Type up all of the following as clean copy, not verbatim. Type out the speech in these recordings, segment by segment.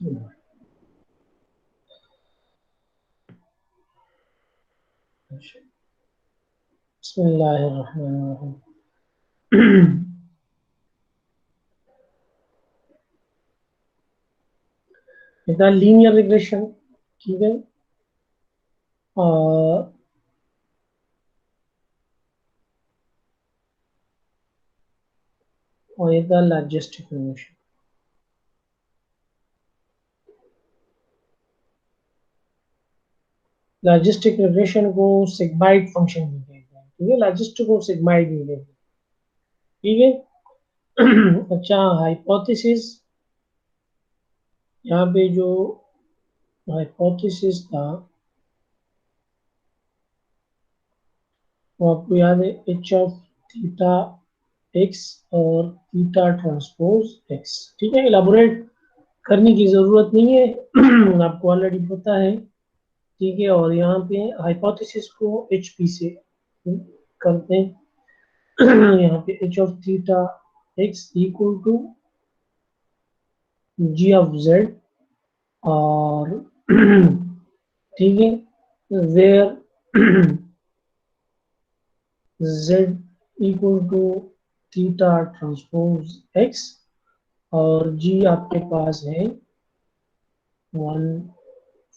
बिस्मिल्लाहिर्रहमानिर्रहीम। बेटा linear regression, ठीक है, और इधर लॉजिस्टिक रिग्रेशन। लॉजिस्टिक रिग्रेशन को सिग्माइड फंक्शन भी कहते हैं, ठीक है, लॉजिस्टिक को सिग्माइड भी कहते हैं, ठीक है। अच्छा, हाइपोथेसिस, यहाँ पे जो हाइपोथेसिस था वो आपको याद है, एच ऑफ थीटा एक्स और थीटा ट्रांसपोज एक्स, ठीक है, इलाबोरेट करने की जरूरत नहीं है। आपको ऑलरेडी पता है, ठीक है। और यहाँ पे हाइपोथेसिस को एच पी से करते हैं। यहाँ पे H of theta X equal to G of Z, और ठीक है, where Z equal to theta transpose X, और जी आपके पास है वन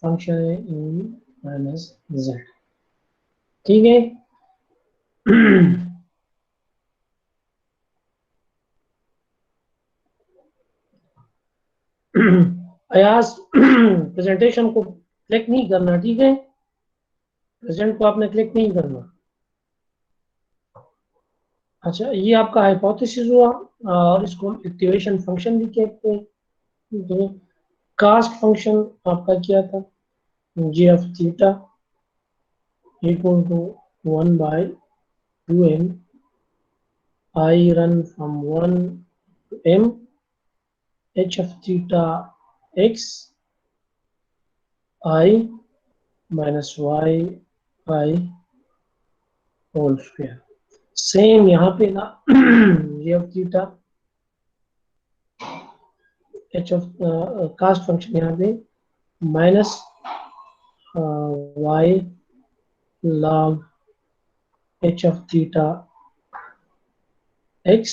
फंक्शन है इन माइनस जेड, ठीक है। अयास प्रेजेंटेशन को क्लिक नहीं करना, ठीक है, प्रेजेंट को आपने क्लिक नहीं करना। अच्छा, ये आपका हाइपोथेसिस हुआ, और इसको एक्टिवेशन फंक्शन भी कहते हैं। तो कास्ट फंक्शन आपका क्या था, G of theta equal to 1/2m I run from 1 to m h of theta x I minus y I whole square. Same यहाँ पे ना, G of theta H of cost function यहाँ पे minus Y log H of theta X,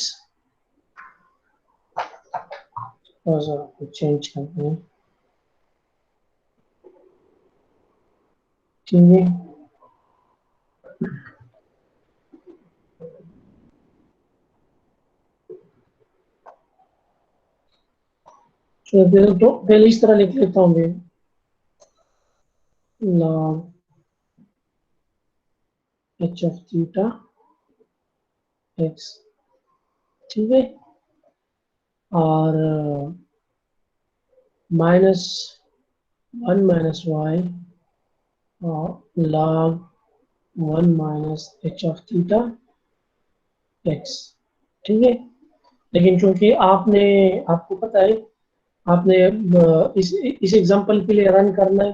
और आपको change करते हैं, ठीक है। तो पहले इस तरह लिख लेता हूँ मैं, log H of theta x, ठीक है, और minus 1 - y log 1 - h of theta x, ठीक है। लेकिन चूंकि आपको पता है, आपने इस एग्जांपल के लिए रन करना है,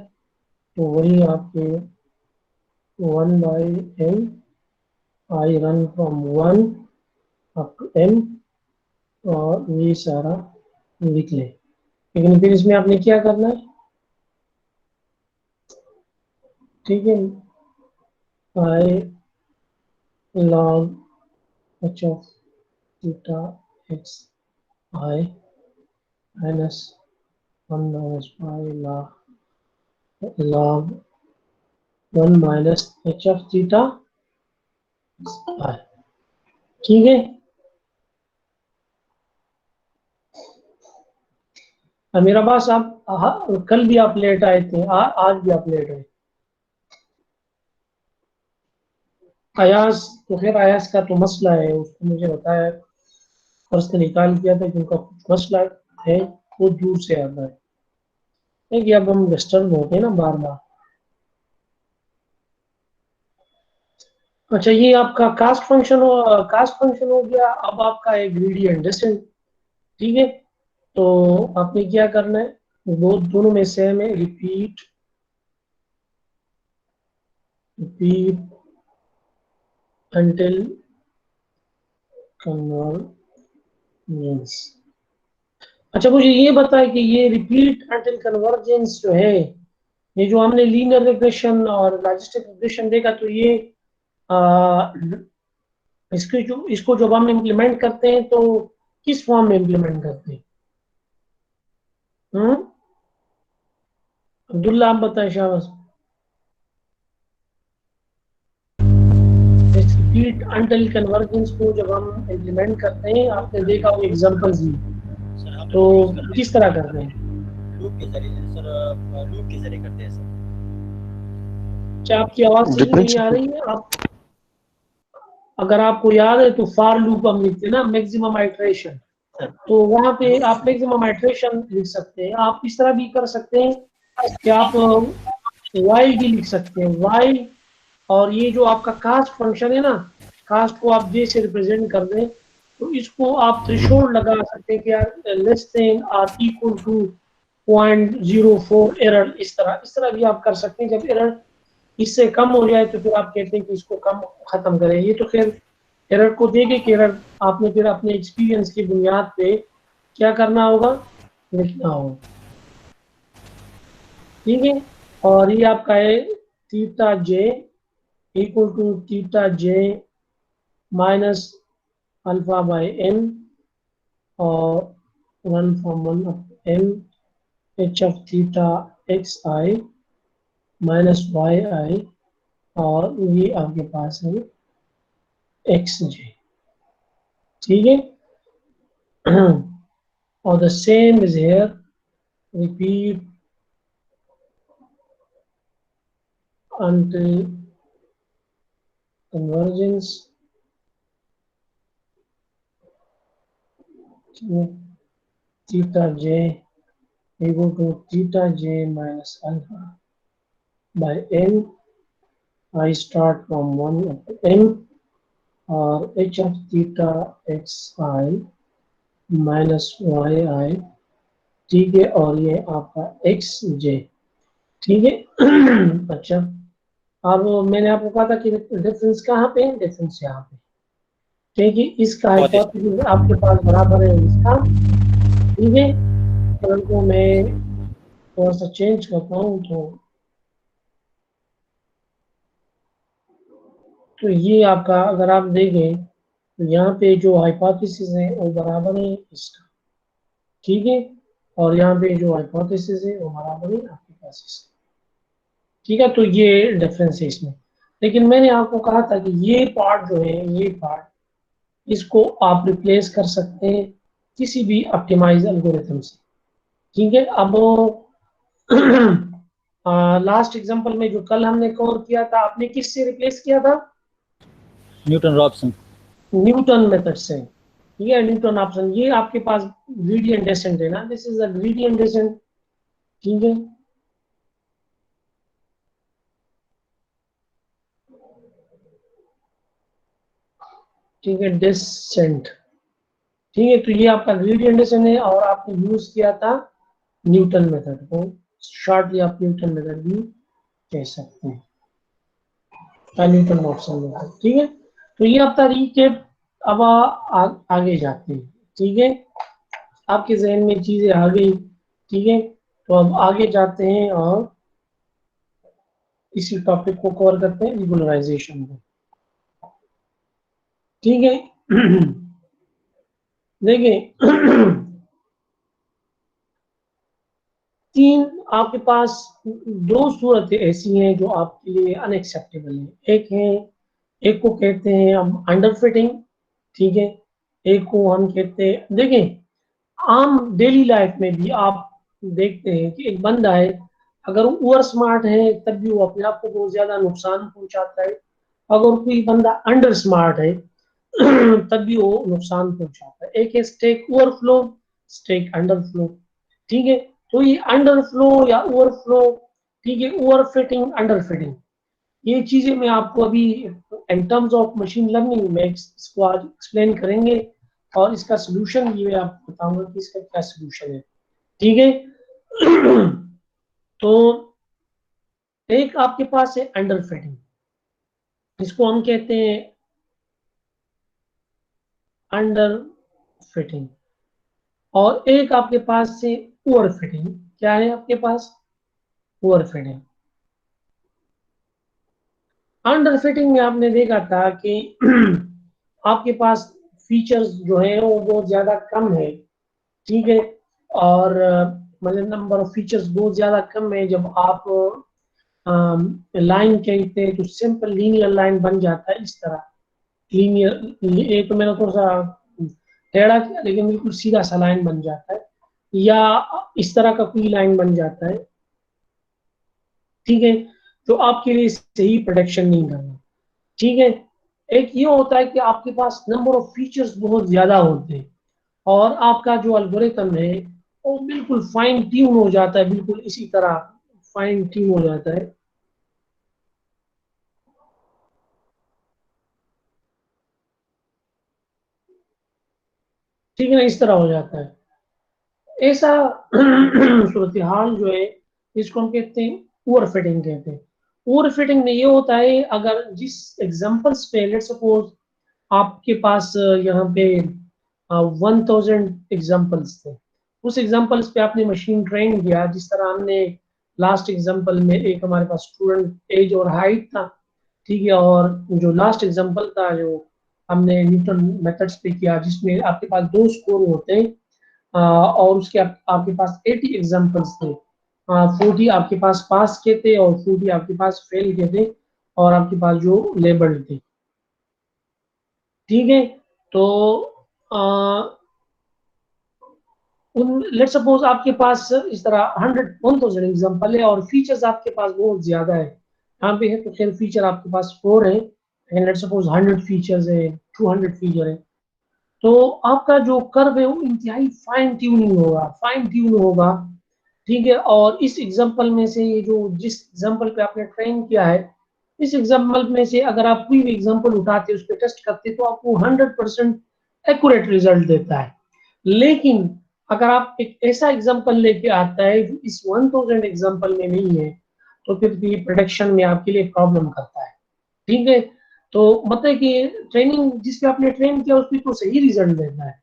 तो वही आपके 1/m I run from 1 up to m, और ये सारा लिख ले। लेकिन फिर इसमें आपने क्या करना है, ठीक है, आई log h of theta x I minus 1 - y log 1 - h of theta I, ठीक है। मेरा पास आप कल भी आप लेट आए थे, आज भी आप लेट आए। अयास, तो फिर अयास का तो मसला है, उसको मुझे बताया, फर्स्ट निकाल किया था कि उनका कुछ मसला है, वो दूर से आता है कि अब हम डिस्टर्ब होते हैं ना बार बार। अच्छा, ये आपका कास्ट फंक्शन हो गया। अब आपका है ग्रेडियंट डिसेंट, ठीक है। तो आपने क्या करना है, वो दोनों में सेम है, रिपीट रिपीट until convergence, अच्छा मुझे ये बताए कि ये रिपीट अंटिल कन्वर्जेंस जो है, ये जो हमने लीनियर रिग्रेशन और लॉजिस्टिक रिग्रेशन देखा, तो ये आ, इसको जब हम इम्प्लीमेंट करते हैं तो किस फॉर्म में इम्प्लीमेंट करते हैं? हम्म, अब्दुल्ला आप बताएं शाबाश। रिपीट अंटिल कन्वर्जेंस को जब हम इम्प्लीमेंट करते हैं, आपने देखा वो एग्जांपल्स दी, सर हम तो लोग यूज करते किस तरह करते हैं हैं? लूप के जरिए सर, लूप के जरिए करते हैं सर। क्या आपकी आवाज सही नहीं डिफरेंस आ रही है? आप, अगर आपको याद है तो फार लूप हम लिखते हैं ना, मैक्सिमम आइटरेशन, तो वहां पे आप मैक्सिमम आइटरेशन लिख सकते हैं। आप इस तरह भी कर सकते हैं कि आप वाई भी लिख सकते हैं, वाई, और ये जो आपका कास्ट फंक्शन है ना, कास्ट को आप जे से रिप्रेजेंट कर दें, तो इसको आप थ्रेशोल्ड लगा सकते हैं कि यार less than or equal to 0.04 error. इस तरह भी आप कर सकते हैं। जब एरर इससे कम हो जाए तो फिर आप कहते हैं कि इसको कम खत्म करें। ये तो फिर एरर को देखे कि एरर आपने फिर अपने एक्सपीरियंस की बुनियाद पे क्या करना होगा, लिखना होगा। ठीक है, और ये आपका है theta J equal to theta J minus alpha by N, और 1/(1) H of theta X I minus Y I, और ये आपके पास है एक्स जे। ठीक है, और the same is here, repeat until convergence theta j equal to theta j minus alpha by n. I start from 1 up to n, और h of theta x I minus y I। ठीक है, और ये आपका x j। ठीक है, अच्छा, अब मैंने आपको कहा था कि डिफरेंस कहाँ पे है? डिफरेंस यहाँ पे। ठीक है, इसका बहुत ही हाइपोथेसिस आपके पास बराबर है इसका। ठीक है, कलर को मैं थोड़ा सा चेंज करता हूँ, तो ये आपका अगर आप देखें तो यहाँ पे जो हाइपोथेसिस है वो बराबर है इसका। ठीक है, और यहाँ पे जो हाइपोथेसिस है वो बराबर है आपके पास इसका। ठीक है, तो ये डिफरेंस है इसमें। लेकिन मैंने आपको कहा था कि ये पार्ट जो है, ये पार्ट, इसको आप रिप्लेस कर सकते हैं किसी भी ऑप्टिमाइज एल्गोरिथम से। ठीक है, अब लास्ट एग्जांपल में जो कल हमने कवर किया था, आपने किससे रिप्लेस किया था? Newton Robson. न्यूटन मेथड से। ठीक है, न्यूटन ऑप्शन, ये आपके पास ग्रेडियंट डेसेंट है ना, this is a gradient descent. ठीक है, ठीक है, डेसेंट। ठीक है, तो ये आपका ग्रेडियंट डेसेंट है, और आपने यूज किया था न्यूटन मेथड को। शॉर्टली आप न्यूटन मेथड भी कह सकते हैं, न्यूटन ऑप्शन मेथड। ठीक है, तो ये आपका रीकेप। अब आगे जाते हैं। ठीक है, आपके जहन में चीजें आ गई। ठीक है, तो अब आगे जाते हैं और इसी टॉपिक को कवर करते हैं, रिगुलराइजेशन को। ठीक है, देखिए, तीन आपके पास दो सूरतें ऐसी हैं जो आपके लिए अनएक्सेप्टेबल है। एक को कहते हैं हम अंडर फिटिंग। ठीक है, एक को हम कहते हैं, देखें, आम डेली लाइफ में भी आप देखते हैं कि एक बंदा है, अगर वो ओवर स्मार्ट है तब भी वो अपने आप को बहुत ज्यादा नुकसान पहुंचाता है। अगर कोई बंदा अंडर स्मार्ट है तब भी वो नुकसान पहुंचाता है। एक है stack overflow, stack under flow. ठीक है, तो ये अंडर फ्लो या ओवरफ्लो, ठीक है, ओवर फिटिंग, अंडर फिटिंग, ये चीजें मैं आपको अभी in terms of machine learning में इसको आज एक्सप्लेन करेंगे, और इसका सोल्यूशन भी मैं आपको बताऊंगा कि इसका क्या सोल्यूशन है। ठीक है, तो एक आपके पास है अंडर फिटिंग, इसको हम कहते हैं अंडर फिटिंग। और एक आपके पास से ओवर फिटिंग। क्या है आपके पास? Over fitting. अंडर फिटिंग में आपने देखा था कि आपके पास फीचर्स जो है वो बहुत ज्यादा कम है, ठीक है। और मतलब नंबर ऑफ फीचर्स बहुत ज्यादा कम है। जब आप लाइन कहते हैं तो सिंपल लीनियर लाइन बन जाता है इस तरह। लीनियर, ये तो मैंने थोड़ा सा टेढ़ा किया, लेकिन बिल्कुल सीधा सा लाइन बन जाता है, या इस तरह का कोई लाइन बन जाता है, ठीक है। तो आपके लिए सही प्रोटेक्शन नहीं करना, ठीक है। एक ये होता है कि आपके पास नंबर ऑफ फीचर्स बहुत ज्यादा होते हैं, और आपका जो एल्गोरिथम है वो बिल्कुल फाइन ट्यून हो जाता है, बिल्कुल इसी तरह फाइन ट्यून हो जाता है, ठीक है ना, इस तरह हो जाता है। ऐसा सूरत हाल जो है, इसको हम कहते हैं ओवर फिटिंग कहते हैं। ओवर फिटिंग में ये होता है, अगर जिस एग्जांपल्स पे लेट्स सपोज आपके पास यहाँ पे 1000 एग्जांपल्स थे, उस एग्जांपल्स पे आपने मशीन ट्रेन किया, जिस तरह हमने लास्ट एग्जांपल में एक हमारे पास स्टूडेंट एज और हाइट था, ठीक है। और जो लास्ट एग्जांपल था जो हमने न्यूटन मेथड्स पे किया, जिसमें आपके पास दो स्कोर होते हैं, और उसके आपके पास 80 एग्जांपल्स थे। 40 आपके पास पास के थे और 40 आपके पास फेल के थे, और आपके पास जो लेबल्ड थे, ठीक है। तो आ, उन लेट सपोज आपके पास इस तरह 1000 एग्जांपल है, और फीचर्स आपके पास बहुत ज्यादा है। यहाँ पे है तो खैर फीचर आपके पास 4 है, लेकिन लेट सपोज 100 फीचर्स है, 200 फीचर है, तो आपका जो कर्व है वो इंतहाई फाइन ट्यूनिंग होगा, फाइन ट्यून होगा, ठीक है। और इस एग्जांपल में से ये जो जिस एग्जांपल पे आपने ट्रेन किया है, इस एग्जांपल में से अगर आप कोई भी एग्जांपल उठाते उस पर टेस्ट करते तो आपको 100% एक्यूरेट रिजल्ट देता है। लेकिन अगर आप एक ऐसा एग्जांपल लेके आता है जो इस 1000 एग्जांपल में नहीं है, तो फिर ये प्रोडक्शन में आपके लिए प्रॉब्लम करता है, ठीक है। तो मतलब कि ट्रेनिंग जिस पे आपने ट्रेन किया उस पर तो सही रिजल्ट देता है,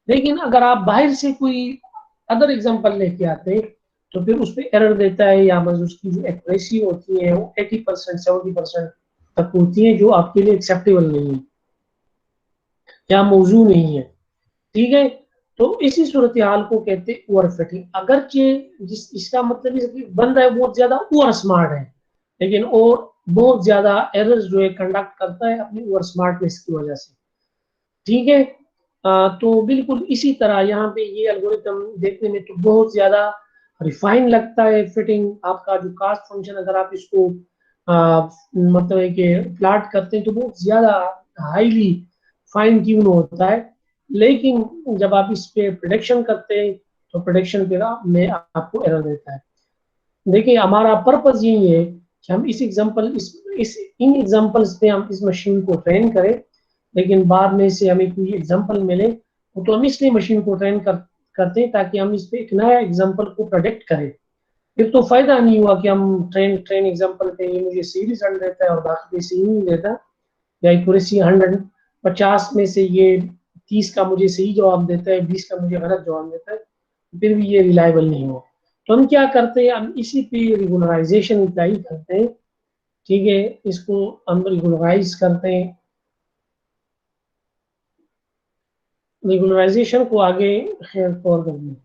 लेकिन अगर आप बाहर से कोई अदर एग्जांपल लेके आते हैं तो फिर उस पर एरर देता है, या बस उसकी जो एक्यूरेसी होती है वो 80% 70% तक होती है, जो आपके लिए एक्सेप्टेबल नहीं है या मौजू नहीं है, ठीक है। तो इसी सूरत हाल को कहते हैं ओवर फिटिंग। अगरचे जिस इसका मतलब है कि बंदा है बहुत ज्यादा ओवर स्मार्ट है, लेकिन और बहुत ज्यादा एरर्स जो है कंडक्ट करता है अपनी ओवर स्मार्टनेस की वजह से, ठीक है। तो बिल्कुल इसी तरह यहाँ पे ये एल्गोरिथम देखने में तो बहुत ज्यादा रिफाइन लगता है। फिटिंग आपका जो कास्ट फंक्शन, अगर आप इसको मतलब है कि प्लाट करते हैं तो बहुत ज्यादा हाईली फाइन ट्यून होता है, लेकिन जब आप इस पे प्रोडिक्शन करते हैं तो प्रोडिक्शन पे में आपको एरर देता है। देखिए हमारा पर्पज यही है कि हम इस एग्जांपल इस इन एग्जांपल्स पे हम इस मशीन को ट्रेन करें, लेकिन बाद में से हमें कोई एग्जांपल मिले तो हम इसलिए मशीन को ट्रेन करते हैं ताकि हम इस पे एक नया एग्जांपल को प्रोडिक्ट करें। फिर तो फायदा नहीं हुआ कि हम ट्रेन ट्रेन एग्जांपल पे ये मुझे सही रिजल्ट देता है और बाकी पे सही नहीं देता, या एक्यूरेसी 150 में से ये 30 का मुझे सही जवाब देता है, 20 का मुझे गलत जवाब देता है, फिर भी ये रिलायबल नहीं हुआ। तो हम क्या करते हैं, हम इसी पे रेगुलराइजेशन अप्लाई करते हैं, ठीक है। इसको हम रेगुलराइज करते हैं, रेगुलराइजेशन को आगे और करते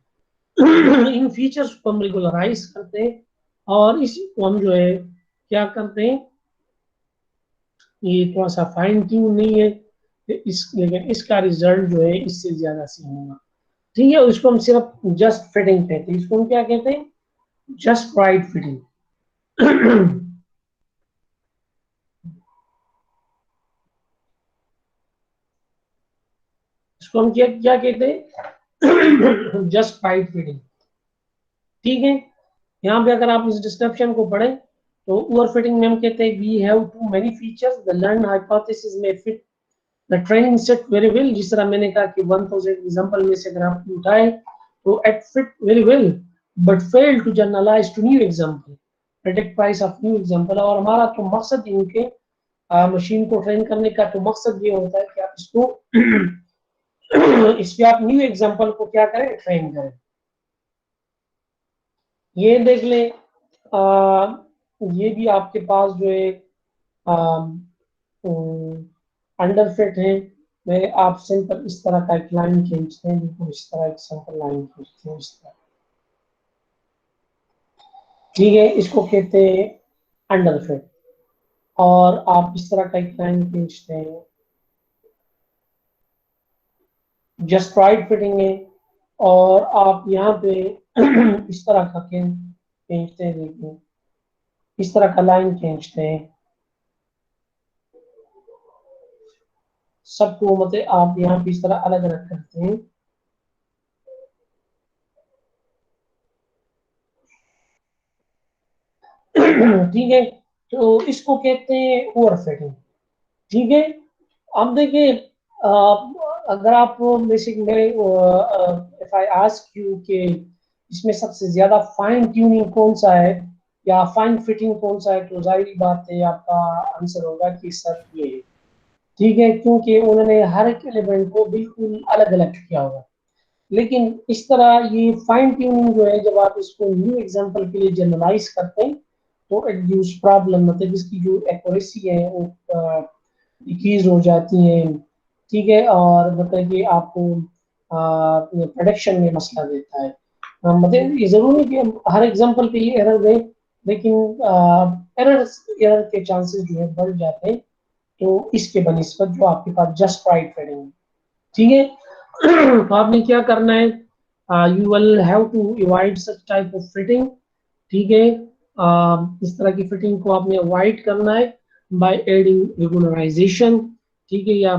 इन फीचर्स को हम रेगुलराइज करते हैं, और इसी को हम जो है क्या करते हैं, ये थोड़ा सा फाइन ट्यून नहीं है इस, लेकिन इसका रिजल्ट जो है इससे ज्यादा सही होगा, ठीक है। इसको हम सिर्फ जस्ट फिटिंग कहते हैं, इसको हम क्या कहते हैं, जस्ट राइट फिटिंग। इसको हम क्या क्या कहते हैं, जस्ट राइट फिटिंग, ठीक है। यहाँ पे अगर आप इस डिस्क्रिप्शन को पढ़ें तो ओवर फिटिंग में हम कहते हैं we have too many features the learn hypothesis may fit the training set very well. जिस तरह मैंने कहा कि 1000 एग्जांपल में से अगर आप उठाए तो it fit very well, but fail to generalize to new example, predict price of new example. और हमारा तो मकसद इनके मशीन को ट्रेन करने का तो मकसद ये होता है कि आप इसको इस पे आप न्यू एग्जांपल को क्या करें, ट्रेन करें। ये देख ले, ये भी आपके पास जो है अंडर फिट है। मैं आप सिंपल इस तरह का एक लाइन खींचते हैं, बिल्कुल इस तरह एक सिंपल लाइन खींचते हैं इस तरह, ठीक है, इसको कहते हैं अंडर फिट। और आप इस तरह का एक लाइन खींचते हैं, जस्ट राइट फिटिंग है। और आप यहाँ पे इस तरह का खींचते हैं, देखिए इस तरह का लाइन खींचते हैं सबको, मतलब आप यहाँ पे इस तरह अलग अलग करते हैं। ठीक है, तो इसको कहते हैं ओवर फिटिंग। ठीक है, अब देखिए, अगर आप बेसिक मेरे, इफ आई आस्क यू कि इसमें सबसे ज्यादा फाइन ट्यूनिंग कौन सा है या फाइन फिटिंग कौन सा है, तो जाहिर बात है आपका आंसर होगा कि सर ये है। ठीक है, क्योंकि उन्होंने हर एक एलिमेंट को बिल्कुल अलग अलग किया होगा। लेकिन इस तरह ये फाइन ट्यूनिंग जो है, जब आप इसको न्यू एग्जांपल के लिए जनरलाइज करते हैं तो इट गिव्स प्रॉब्लम, मतलब इसकी जो एक्यूरेसी है वो डिक्रीज हो जाती है। ठीक है, और मतलब कि आपको प्रोडक्शन में मसला देता है। मतलब ये जरूरी नहीं कि हम हर एग्जांपल पे ये एरर दें, लेकिन एरर एरर के चांसेस जो है बढ़ जाते हैं, तो इसके बनिस्बत जो आपके पास जस्ट राइट फिटिंग है। ठीक है, तो आपने क्या करना है, you will have to avoid such type of fitting. ठीक है, इस तरह की फिटिंग को आपने अवॉइड करना है बाय एडिंग रेगुलराइजेशन। ठीक है, या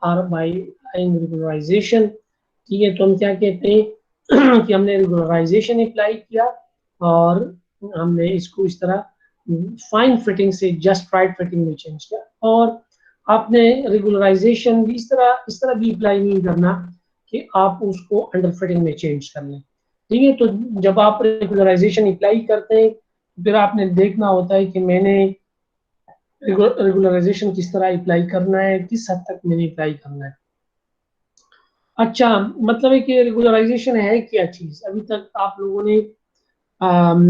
आर बाय एडिंग रेगुलराइजेशन। ठीक है, तो हम क्या कहते हैं कि हमने रेगुलराइजेशन अप्लाई किया और हमने इसको इस तरह फाइन फिटिंग से जस्ट राइट फिटिंग में चेंज किया। और आपने रेगुलराइजेशन भी इस तरह भी अप्लाई नहीं करना कि आप उसको अंडर फिटिंग में चेंज कर लें। ठीक है, तो जब आप रेगुलराइजेशन अप्लाई करते हैं फिर आपने देखना होता है कि मैंने रेगुलराइजेशन किस तरह अप्लाई करना है, किस हद तक मैंने अप्लाई करना है। अच्छा, मतलब है कि रेगुलराइजेशन है क्या चीज, अभी तक आप लोगों ने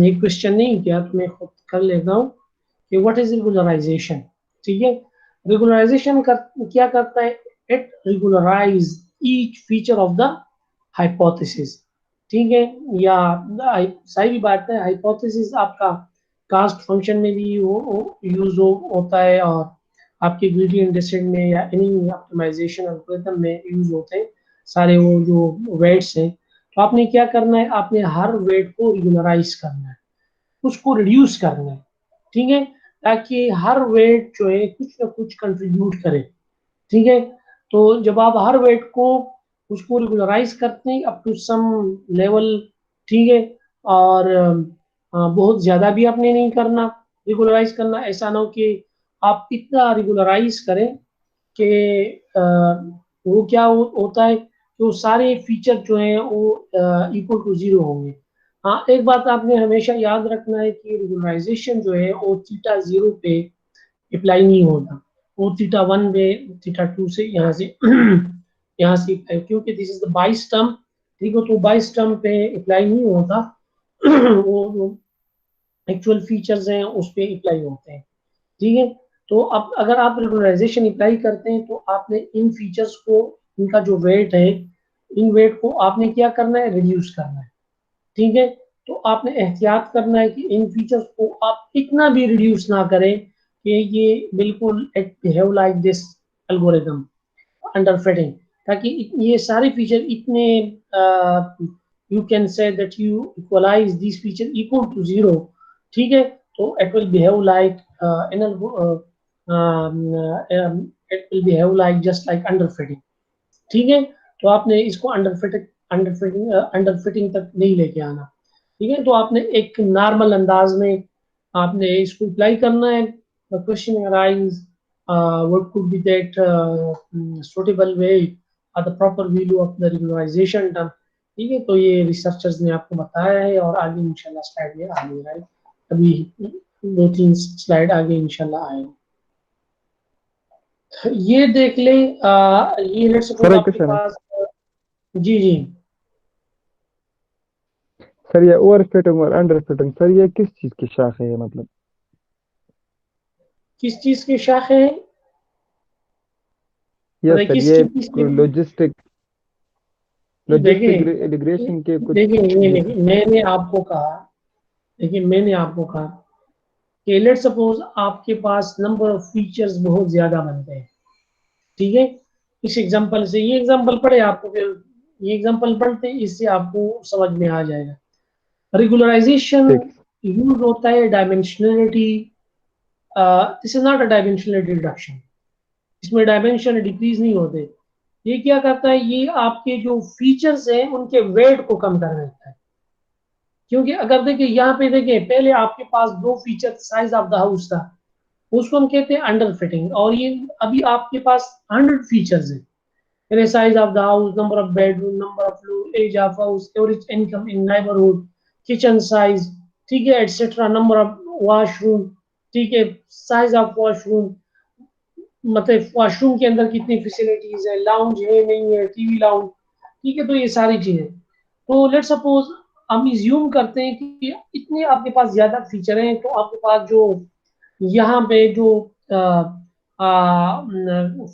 एक क्वेश्चन नहीं किया, तो मैं खुद कर लेता हूँ कि व्हाट इज रेगुलराइजेशन। ठीक है, रेगुलराइजेशन क्या करता है, it regularize each feature of the hypothesis. ठीक है, या सही बात है, हाइपोथेसिस आपका कास्ट फंक्शन में भी यूज होता है, और आपके ग्रेडियंट डिसेंट में या एनी ऑप्टिमाइजेशन एल्गोरिथम में यूज होते हैं सारे वो जो वेट्स हैं। तो आपने क्या करना है, आपने हर वेट को रेगुलराइज करना है, उसको रिड्यूस करना है। ठीक है, ताकि हर वेट जो है कुछ ना कुछ कंट्रीब्यूट करे। ठीक है, तो जब आप हर वेट को उसको रेगुलराइज करते हैं अप टू सम लेवल। ठीक है, और बहुत ज्यादा भी आपने नहीं करना रेगुलराइज करना, ऐसा ना हो कि आप इतना रेगुलराइज करें कि वो क्या होता है कि वो सारे फीचर जो हैं वो इक्वल टू जीरो होंगे। हाँ, एक बात आपने हमेशा याद रखना है कि रेगुलराइजेशन जो है वो थीटा जीरो पे अप्लाई नहीं होता, वो थीटा वन पे, थीटा टू से यहाँ से यहाँ से क्योंकि दिस इज द बाइस टर्म। ठीक है, तो बाइस टर्म पे अप्लाई नहीं होता वो एक्चुअल फीचर्स हैं उस पे अप्लाई होते हैं। ठीक है, तो अब अगर आप रेगुलराइजेशन अप्लाई करते हैं तो आपने इन फीचर्स को, इनका जो वेट है, इन वेट को आपने क्या करना है, रिड्यूस करना है। ठीक है, तो आपने एहतियात करना है कि इन फीचर्स को आप इतना भी रिड्यूस ना करें कि ये बिल्कुल behave like this algorithm under fitting, ताकि ये सारे फीचर इतने you can say that you equalize this feature equal to zero. ठीक है, तो it will behave like in it will behave like just like under fitting. ठीक है, तो आपने इसको अंडर फिटिंग तक नहीं लेके आना। ठीक है, तो आपने एक नॉर्मल अंदाज में आपने इसको अप्लाई करना है। Question arise what could be that suitable way or the proper value of the regularization term। ठीक है, तो ये रिसर्चर्स ने आपको बताया है, और आगे इंशाल्लाह स्लाइड में आगे राइट, अभी 2-3 स्लाइड आगे इंशाल्लाह आएंगे। ये देख लें, ये लेट्स सपोज सर एक आपके क्वेश्चन है। पास जी जी। सर ये ओवर फिटिंग और अंडर फिटिंग, सर ये किस चीज की शाख है मतलब? किस चीज की शाख है? यस मतलब सर, किस ये चीज की? लॉजिस्टिक देखिए लॉजिस्टिक रिग्रेशन के कुछ। देखिए जी सर। मैंने आपको कहा, देखिए मैंने आपको कहा कि लेट सपोज आपके पास नंबर ऑफ फीचर्स बहुत ज्यादा बनते हैं, ठीक है। इस एग्जांपल से, ये एग्जांपल पढ़े आपको, फिर ये एग्जांपल पढ़ते हैं, इससे आपको समझ में आ जाएगा। रेगुलराइजेशन ठीक है। यूज होता है dimensionality. This is not a dimensionality reduction, इसमें डायमेंशन डिक्रीज नहीं होते। ये क्या करता है, ये आपके जो फीचर्स हैं उनके वेट को कम कर देता है। क्योंकि अगर देखिए यहाँ पे देखिए, पहले आपके पास दो feature, size of the house था, उसको हम कहते हैं अंडर फिटिंग, और ये अभी आपके पास 100 फीचर्स है, यानी size of the house, number of bedroom, number of floor, age of house, average income in neighbourhood, kitchen size, ठीक है, एटसेट्रा, नंबर ऑफ वॉशरूम, ठीक है, साइज ऑफ वॉशरूम, मतलब वॉशरूम के अंदर कितनी फैसिलिटीज है, लाउंज है नहीं है, टीवी लाउंज, ठीक है। तो ये सारी चीजें, तो लेट सपोज हम इज्यूम करते हैं कि इतने आपके पास ज्यादा फीचर हैं, तो आपके पास जो यहाँ पे जो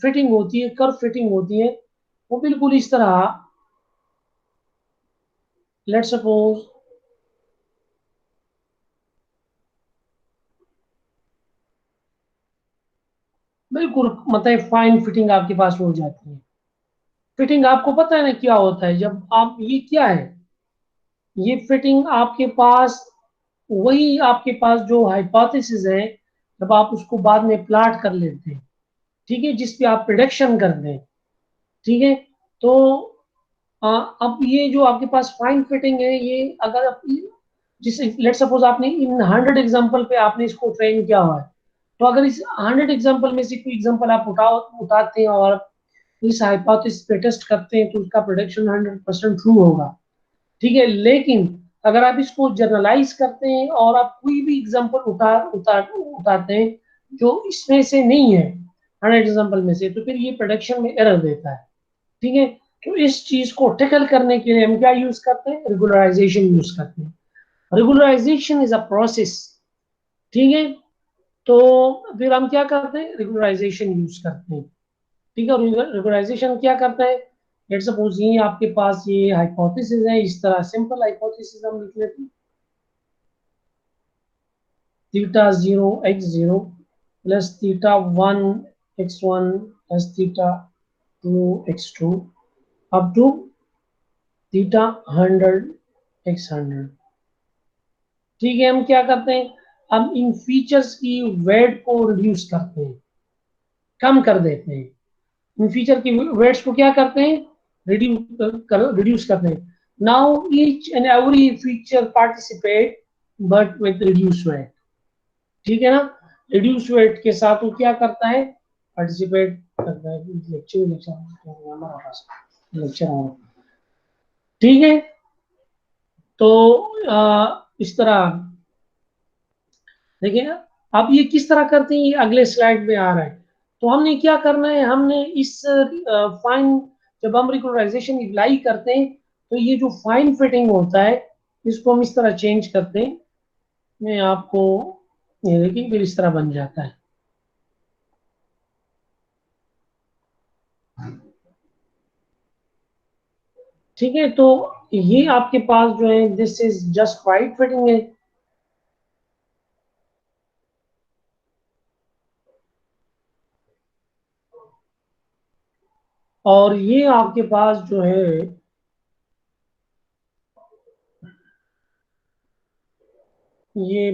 फिटिंग होती है, कर्व फिटिंग होती है, वो बिल्कुल इस तरह, लेट सपोज बिल्कुल मतलब फाइन फिटिंग आपके पास हो जाती है। फिटिंग आपको पता है ना क्या होता है, जब आप, ये क्या है, ये फिटिंग आपके पास, वही आपके पास जो हाइपोथेसिस है, जब आप उसको बाद में प्लाट कर लेते हैं, ठीक है, जिस पे आप प्रिडिक्शन करते हैं, ठीक है। तो अब ये जो आपके पास फाइन फिटिंग है, ये अगर आप, जिस लेट सपोज आपने इन 100 एग्जाम्पल पे आपने इसको ट्रेन किया हुआ है, तो अगर इस 100 एग्जाम्पल में से कोई एग्जाम्पल आप उठाते हैं और इस हाइपोथेसिस पे टेस्ट करते हैं, तो उसका प्रोडिक्शन 100% ट्रू होगा, ठीक है। लेकिन अगर आप इसको जर्नलाइज करते हैं और आप कोई भी एग्जाम्पल उठाते हैं जो इसमें से नहीं है, 100 एग्जाम्पल में से, तो फिर ये प्रोडक्शन में एरर देता है, ठीक है। तो इस चीज को टैकल करने के लिए हम क्या यूज करते हैं, रेगुलराइजेशन यूज करते हैं। रेगुलराइजेशन इज अ प्रोसेस, ठीक है। तो फिर हम क्या करते हैं, रेगुलराइजेशन यूज करते हैं, ठीक है। और रेगुलराइजेशन क्या करता है, लेट्स सपोज ये आपके पास ये हाइपोथेसिस है, इस तरह सिंपल हाइपोथेसिस हम लिख लेते हैं, theta 0 x 0 plus theta 1 x 1 plus theta 2 x 2 up to theta 100 x 100, ठीक है। हम क्या करते हैं, हम इन फीचर्स की वेट को रिड्यूस करते हैं, कम कर देते हैं। इन फीचर की वेट्स को क्या करते हैं, रिड्यूस करते हैं। Now each and every feature participate but with reduce weight, ठीक है ना। रिड्यूस वेट के साथ वो क्या करता है, पार्टिसिपेट करता है। लेक्चर लेक्चर लेक्चर, ठीक है। तो इस तरह देखिए, अब ये किस तरह करते हैं, ये अगले स्लाइड में आ रहा है। तो हमने क्या करना है, हमने इस फाइन, जब हम रिकॉग्नाइजेशन अप्लाई करते हैं, तो ये जो फाइन फिटिंग होता है, इसको हम इस तरह चेंज करते हैं। मैं आपको, ये देखिए फिर इस तरह बन जाता है, ठीक है। तो ये आपके पास जो है, this is just right fitting है, और ये आपके पास जो है, ये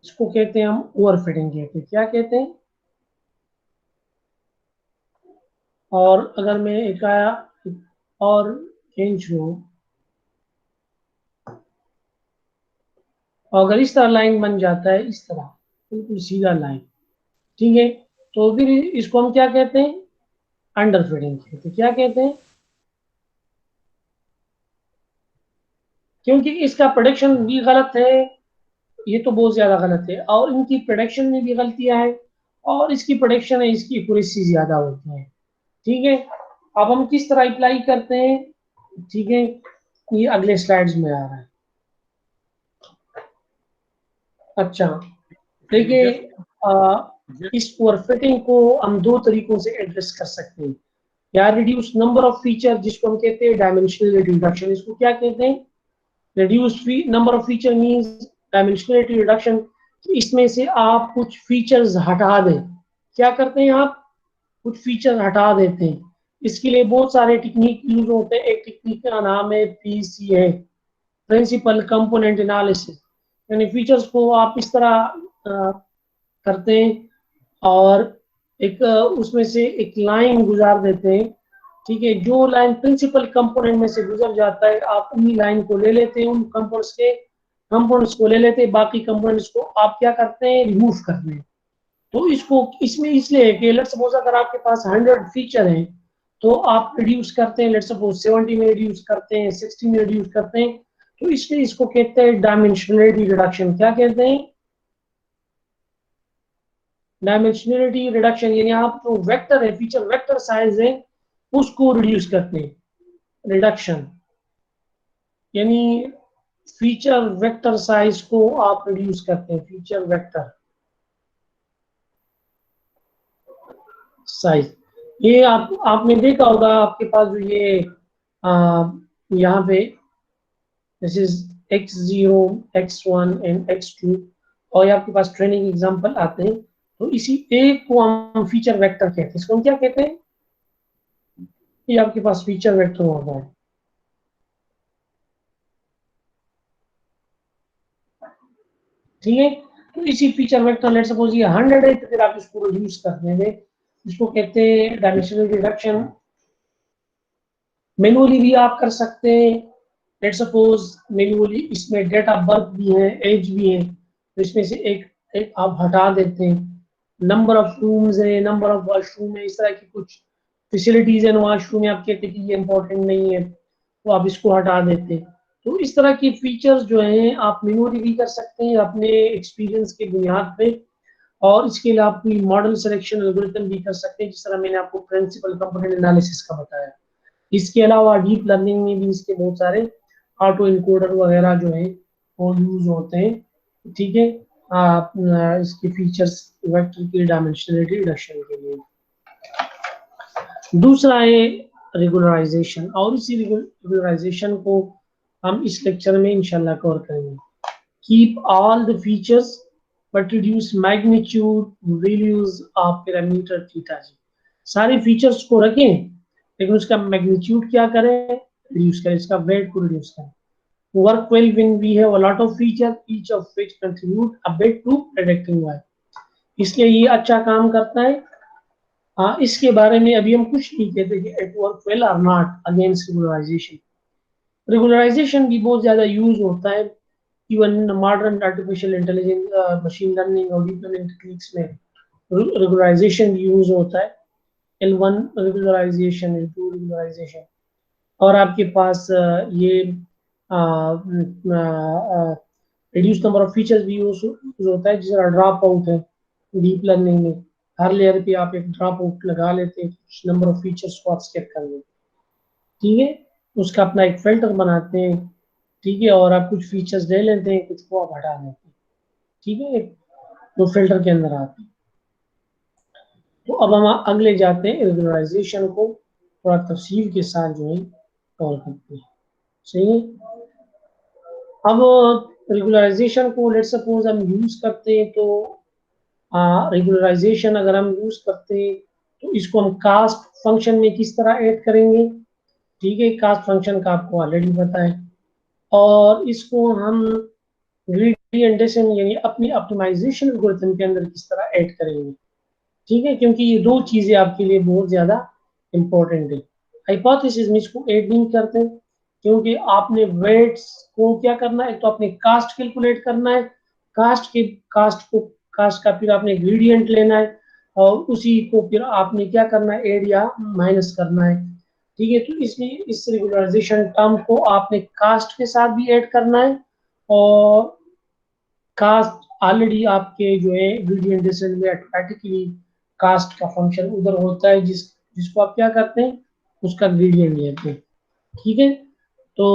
इसको कहते हैं हम ओवर फिटिंग कहते हैं, क्या कहते हैं। और अगर मैं एक आया और चेंज हो, और अगर इस तरह लाइन बन जाता है, इस तरह बिल्कुल सीधा लाइन, ठीक है, तो फिर इसको हम क्या कहते हैं, अंडर फिटिंग कहते हैं। क्या कहते हैं, क्योंकि इसका प्रोडक्शन भी गलत है, ये तो बहुत ज्यादा गलत है, और इनकी प्रोडक्शन में भी गलतियां हैं, और इसकी प्रोडक्शन है, इसकी एक्यूरेसी ज्यादा होती है, ठीक है। अब हम किस तरह अप्लाई करते हैं, ठीक है, ये अगले स्लाइड्स में आ रहा है। अच्छा, देखिए इस ओवरफिटिंग को हम दो तरीकों से एड्रेस कर सकते हैं। या रिड्यूस नंबर ऑफ फीचर, जिसको हम कहते हैं डायमेंशनलिटी रिडक्शन। इसको क्या कहते हैं? Reduce number of feature means dimensionality reduction. इसमें से आप कुछ फीचर्स हटा दें। क्या करते हैं आप? कुछ फीचर हटा देते हैं। इसके लिए बहुत सारे टेक्निक यूज होते हैं। एक टेक्निक का नाम है पीसीए, प्रिंसिपल कंपोनेंट एनालिसिस। यानी फीचर्स को आप इस तरह करते हैं और एक उसमें से एक लाइन गुजार देते हैं। ठीक है, जो लाइन प्रिंसिपल कंपोनेंट में से गुजर जाता है, आप उन्हीं लाइन को ले लेते हैं, उन कंपोनेंट्स को ले लेते हैं। बाकी कंपोनेंट्स को आप क्या करते हैं? रिमूव करते हैं। तो इसको इसमें इसलिए कि लेट्स सपोज अगर आपके पास 100 फीचर हैं, तो आप रिड्यूस करते हैं, लेट्स सपोज 70 में रिड्यूस करते हैं, 60 में रिड्यूस करते हैं। तो इसलिए इसको कहते हैं डायमेंशनलिटी रिडक्शन। क्या कहते हैं? Dimensionality reduction. यानी आप जो वेक्टर है, फीचर वेक्टर साइज है, उसको रिड्यूस करते हैं। रिडक्शन यानी फीचर वेक्टर साइज को आप रिड्यूस करते हैं। फीचर वेक्टर साइज, ये आपने देखा होगा आपके पास जो ये यहाँ पे this is x0, x1 and x2, और आपके पास ट्रेनिंग एग्जांपल आते हैं। तो इसी एक को हम फीचर वेक्टर कहते हैं। इसको हम क्या कहते हैं? ये आपके पास फीचर वेक्टर होता है। ठीक है, तो इसी फीचर वेक्टर लेट सपोज ये 100 है, तो फिर आप इसको रिड्यूस कर देंगे। इसको कहते हैं डायमेंशनल रिडक्शन। मैनुअली भी आप कर सकते हैं। लेट सपोज मैनुअली इसमें डेट ऑफ बर्थ भी है, एज भी है, तो इसमें से एक आप हटा देते हैं। नंबर ऑफ रूम्स है, नंबर ऑफ वॉशरूम है, इस तरह की कुछ फैसिलिटीज है वॉशरूम में, आप कहते हैं कि ये इंपॉर्टेंट नहीं है, तो आप इसको हटा देते हैं। तो इस तरह की फीचर्स जो हैं आप मैनुअली भी कर सकते हैं अपने एक्सपीरियंस के बुनियाद पे, और इसके लिए आप कोई मॉडल सिलेक्शन एल्गोरिथम भी कर सकते हैं, जिस तरह मैंने आपको प्रिंसिपल कंपोनेंट एनालिसिस का बताया। इसके अलावा डीप लर्निंग में भी इसके बहुत सारे ऑटो इनकोडर वगैरह जो है वो यूज होते हैं। ठीक है, इसके फीचर्स वेक्टर की डायमेंशनलिटी रिडक्शन के लिए। दूसरा है रेगुलराइजेशन, और इसी रेगुलराइजेशन को हम इस लेक्चर में इंशाल्लाह कवर करेंगे। Keep all the features but reduce magnitude values of parameter theta G. सारे फीचर्स को रखें, लेकिन उसका मैग्नीट्यूड क्या करें? रिड्यूस करें, इसका वेट को रिड्यूस करें। Work well when we have a lot of features, each of which contribute a bit to predicting y। इसलिए ये अच्छा काम करता है। इसके बारे में अभी हम कुछ नहीं कहते कि it work well or not against regularization। Regularization भी बहुत ज्यादा यूज होता है even modern artificial intelligence, machine learning और डीप लर्निंग टेक्निक्स में रेगुलराइजेशन यूज होता है। L1 रेगुलराइजेशन, L2 रेगुलराइजेशन, और आपके पास ये रिड्यूस नंबर ऑफ फीचर्स भी यूज होता है, जिस तरह ड्रॉप आउट है डीप लर्निंग में। हर लेयर पे आप एक ड्रॉप आउट लगा लेते हैं, कुछ नंबर ऑफ फीचर्स को आप स्किप कर लेते हैं। ठीक है, उसका अपना एक फिल्टर बनाते हैं। ठीक है, और आप कुछ फीचर्स ले लेते हैं, कुछ को आप हटा देते हैं। ठीक है, वो फिल्टर के अंदर आते हैं। तो अब हम अगले जाते हैं, रेगुलराइजेशन को थोड़ा तफसील के साथ जो है कवर करते हैं। सही है, अब रेगुलराइजेशन को लेट सपोज हम यूज करते हैं, तो रेगुलराइजेशन अगर हम यूज करते हैं तो इसको हम कास्ट फंक्शन में किस तरह ऐड करेंगे। ठीक है, कास्ट फंक्शन का आपको ऑलरेडी पता है, और इसको हम ग्रेडियंट डिसेंट यानी अपनी ऑप्टिमाइजेशन एल्गोरिथम के अंदर किस तरह ऐड करेंगे। ठीक है, क्योंकि ये दो चीजें आपके लिए बहुत ज्यादा इंपॉर्टेंट है। हाइपोथेसिस में इसको ऐड नहीं करते, क्योंकि आपने वेट्स को क्या करना है, तो आपने कास्ट कैलकुलेट करना है, कास्ट का फिर आपने ग्रेडियंट लेना है, और उसी को फिर आपने क्या करना है, ऐड या माइनस करना है। ठीक है, तो इसलिए इस रेगुलराइजेशन टर्म को आपने कास्ट के साथ भी ऐड करना है, और कास्ट ऑलरेडी आपके जो है ग्रेडियंट डिसेंट में ऑटोमेटिकली कास्ट का फंक्शन उधर होता है, जिसको आप क्या करते हैं, उसका ग्रेडियंट लेते हैं। ठीक है, तो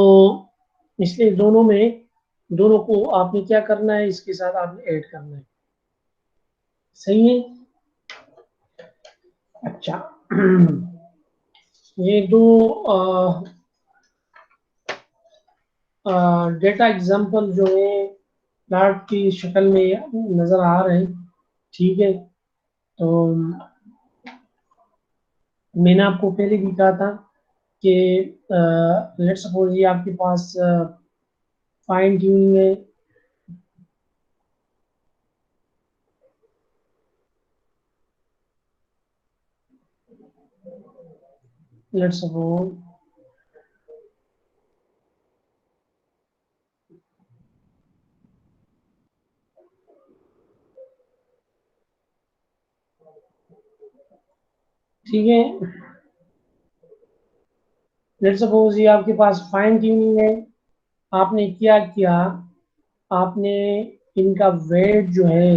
इसलिए दोनों को आपने क्या करना है, इसके साथ आपने ऐड करना है। सही है। अच्छा ये दो डेटा एग्जांपल जो है प्लॉट की शक्ल में नजर आ रहे हैं। ठीक है, तो मैंने आपको पहले भी कहा था कि लेट सपोज ये आपके पास फाइन ट्यूनिंग है। लेट सपोज ठीक है, लेट सपोज ये आपके पास फाइन ट्यूनिंग है। आपने क्या किया, आपने इनका वेट जो है,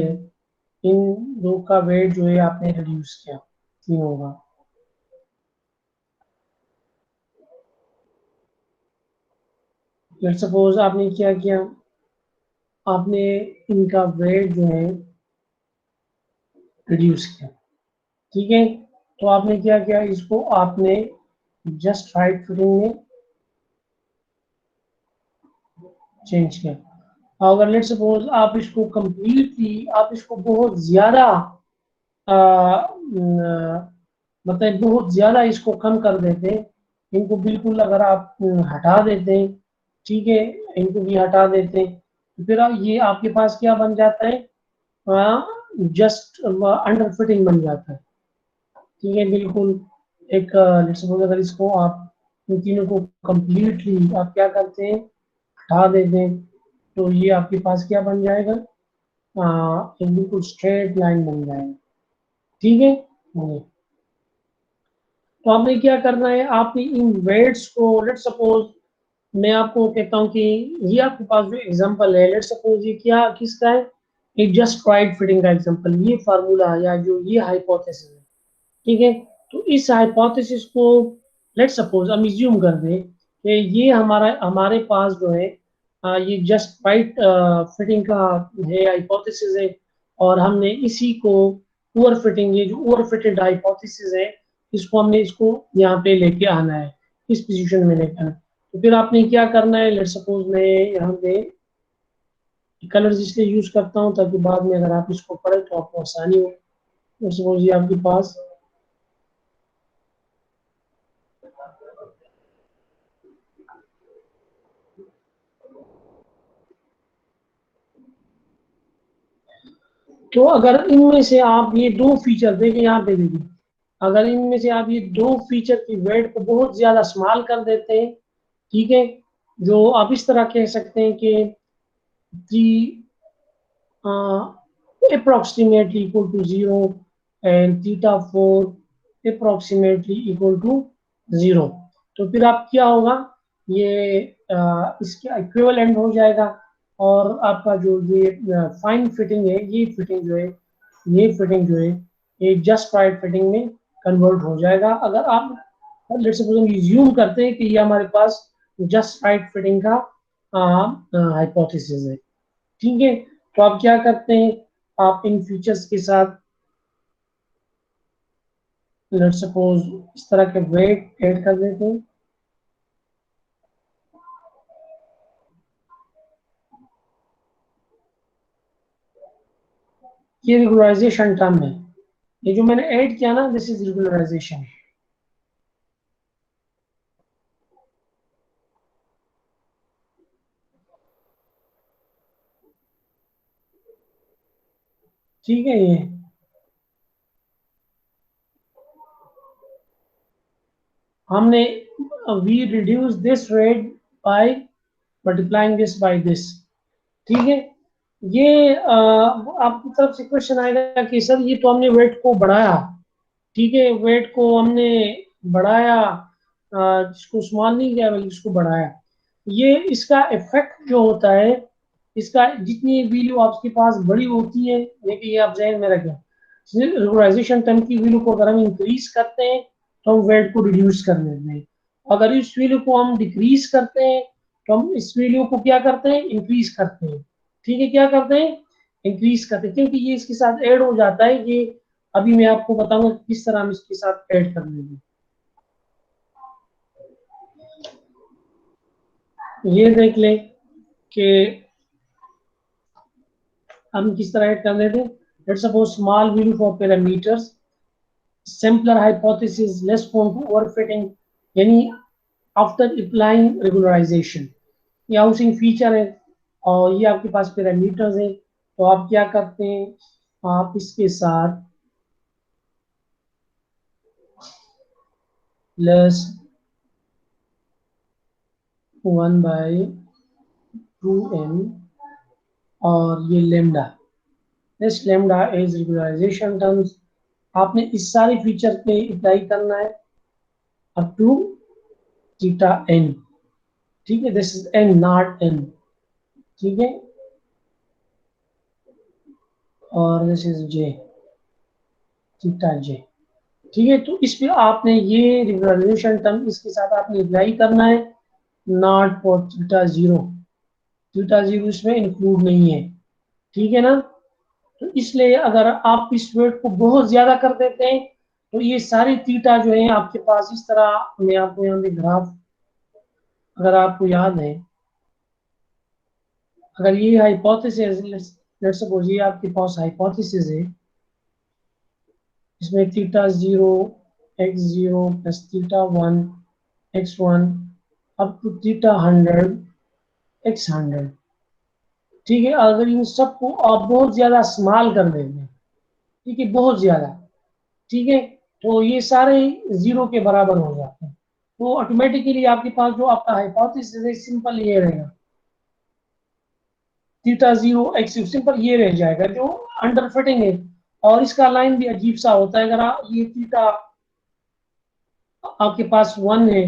इन दो का वेट जो है आपने रिड्यूस किया तीनों का। लेट सपोज आपने क्या किया, आपने इनका वेट जो है रिड्यूस किया। ठीक है, तो आपने क्या किया, इसको आपने जस्ट राइट फिटिंग में चेंज किया। अगर लेट सपोज आप इसको कंप्लीटली, आप इसको बहुत ज्यादा मतलब बहुत ज्यादा इसको कम कर देते, इनको बिल्कुल अगर आप हटा देते, ठीक है, इनको भी हटा देते, तो फिर ये आपके पास क्या बन जाता है, जस्ट अंडर फिटिंग बन जाता है। ठीक है, बिल्कुल एक लेट्स सपोज अगर इसको आप इन तीनों को कंप्लीटली आप क्या करते हैं, हटा देते हैं, तो ये आपके पास क्या बन जाएगा, एक बिल्कुल स्ट्रेट लाइन बन जाएगा। ठीक है, तो आपने क्या करना है, आपने इन वेट्स को लेट सपोज मैं आपको कहता हूँ कि ये आपके पास जो एग्जांपल है, लेट सपोज ये क्या किसका है, एक जस्ट राइट फिटिंग का एग्जांपल, ये फार्मूला या जो ये हाइपोथेसिस है। ठीक है, तो इस हाइपोथेसिस को लेट सपोज हम इज्यूम कर दें कि ये हमारे पास जो है ये जस्ट राइट फिटिंग का है हाइपोथेसिस है, और हमने इसी को ओवर फिटिंग, ये जो ओवर फिटेड हाइपोथेसिस है, इसको हमने इसको यहाँ पे लेके आना है, इस पोजीशन में लेके आना है। तो फिर आपने क्या करना है, लेट सपोज मैं यहाँ पे कलर्स इसलिए यूज करता हूँ ताकि बाद में अगर आप इसको पढ़े तो आपको आसानी हो। लेट सपोज ये आपके पास तो अगर इनमें से आप ये दो फीचर देखें, यहाँ पे देखिए, अगर इनमें से आप ये दो फीचर की वेट को बहुत ज्यादा स्मॉल कर देते हैं, ठीक है, जो आप इस तरह कह सकते हैं कि approximately equal to 0 and theta 4 approximately equal to 0, तो फिर आप क्या होगा, ये इसके इक्विवेलेंट हो जाएगा, और आपका जो ये फाइन फिटिंग है, ये फिटिंग जो है, ये फिटिंग जो है ये जस्ट राइट फिटिंग में कन्वर्ट हो जाएगा। अगर आप लेट्स सपोज हम यूज्यूम करते हैं कि ये हमारे पास जस्ट राइट फिटिंग का हाइपोथेसिस है। ठीक है, तो आप क्या करते हैं, आप इन फीचर्स के साथ लेट्स सपोज इस तरह के वेट ऐड कर देते हैं। ये रेगुलराइजेशन टर्म है, ये जो मैंने ऐड किया ना, दिस इज रेगुलराइजेशन। ठीक है, ये हमने we reduce this rate by multiplying this by this. ठीक है, ये आपकी तरफ से क्वेश्चन आएगा कि सर ये तो हमने वेट को बढ़ाया, ठीक है, वेट को हमने बढ़ाया, जिसको स्मॉल नहीं किया बल्कि इसको बढ़ाया। ये इसका इफेक्ट जो होता है, इसका जितनी वैल्यू आपके पास बड़ी होती है, देखिए ये आप जहन में रखें, रेगुलराइजेशन टर्म की वैल्यू को अगर हम इंक्रीज करते हैं तो हम वेट को रिड्यूस कर लेते हैं, अगर इस वैल्यू को हम डिक्रीज करते हैं तो हम इस वैल्यू को क्या करते हैं, इंक्रीज करते हैं। ठीक है, क्या करते हैं, इंक्रीज करते हैं, क्योंकि ये इसके साथ ऐड हो जाता है। ये अभी मैं आपको बताऊंगा किस तरह हम इसके साथ ऐड कर लेंगे। ये देख लें कि हम किस तरह ऐड कर लेते हैं। Let's suppose small value for parameters, simpler hypothesis, less prone to overfitting, यानी आफ्टर अप्लाइंग रेगुलराइजेशन। ये हाउसिंग फीचर है और ये आपके पास पैरामीटर्स है। तो आप क्या करते हैं, आप इसके साथ प्लस 1/2m और ये lambda, this lambda is regularization terms. आपने इस सारे फीचर पे अप्लाई करना है अप टू थीटा n। ठीक है, this is n not n। ठीक है, और this is j, theta j। ठीक है, तो इस पे आपने ये रेगुलराइजेशन टर्म इसके साथ आपने अप्लाई करना है, not for theta zero. Theta zero इसमें इंक्लूड नहीं है। ठीक है ना, तो इसलिए अगर आप इस वेट को बहुत ज्यादा कर देते हैं तो ये सारे थीटा जो है आपके पास इस तरह, मैं आपको यहाँ पे ग्राफ, अगर आपको याद है, अगर ये हाइपोथेसिस, लेट्स सपोज ये आपके पास हाइपोथेसिस है, इसमें theta zero x zero plus theta one x one up to theta 100 x 100। ठीक है, अगर इन सबको आप बहुत ज्यादा इस्तेमाल कर देंगे, ठीक है, बहुत ज्यादा, ठीक है, तो ये सारे जीरो के बराबर हो जाते हैं। तो ऑटोमेटिकली आपके पास जो आपका हाइपोथेसिस है सिंपल ये रहेगा, थीटा जीरो एक्स, सिंपल ये रह जाएगा जो अंडर फिटिंग है। और इसका लाइन भी अजीब सा होता है, अगर ये थीटा आपके पास वन है,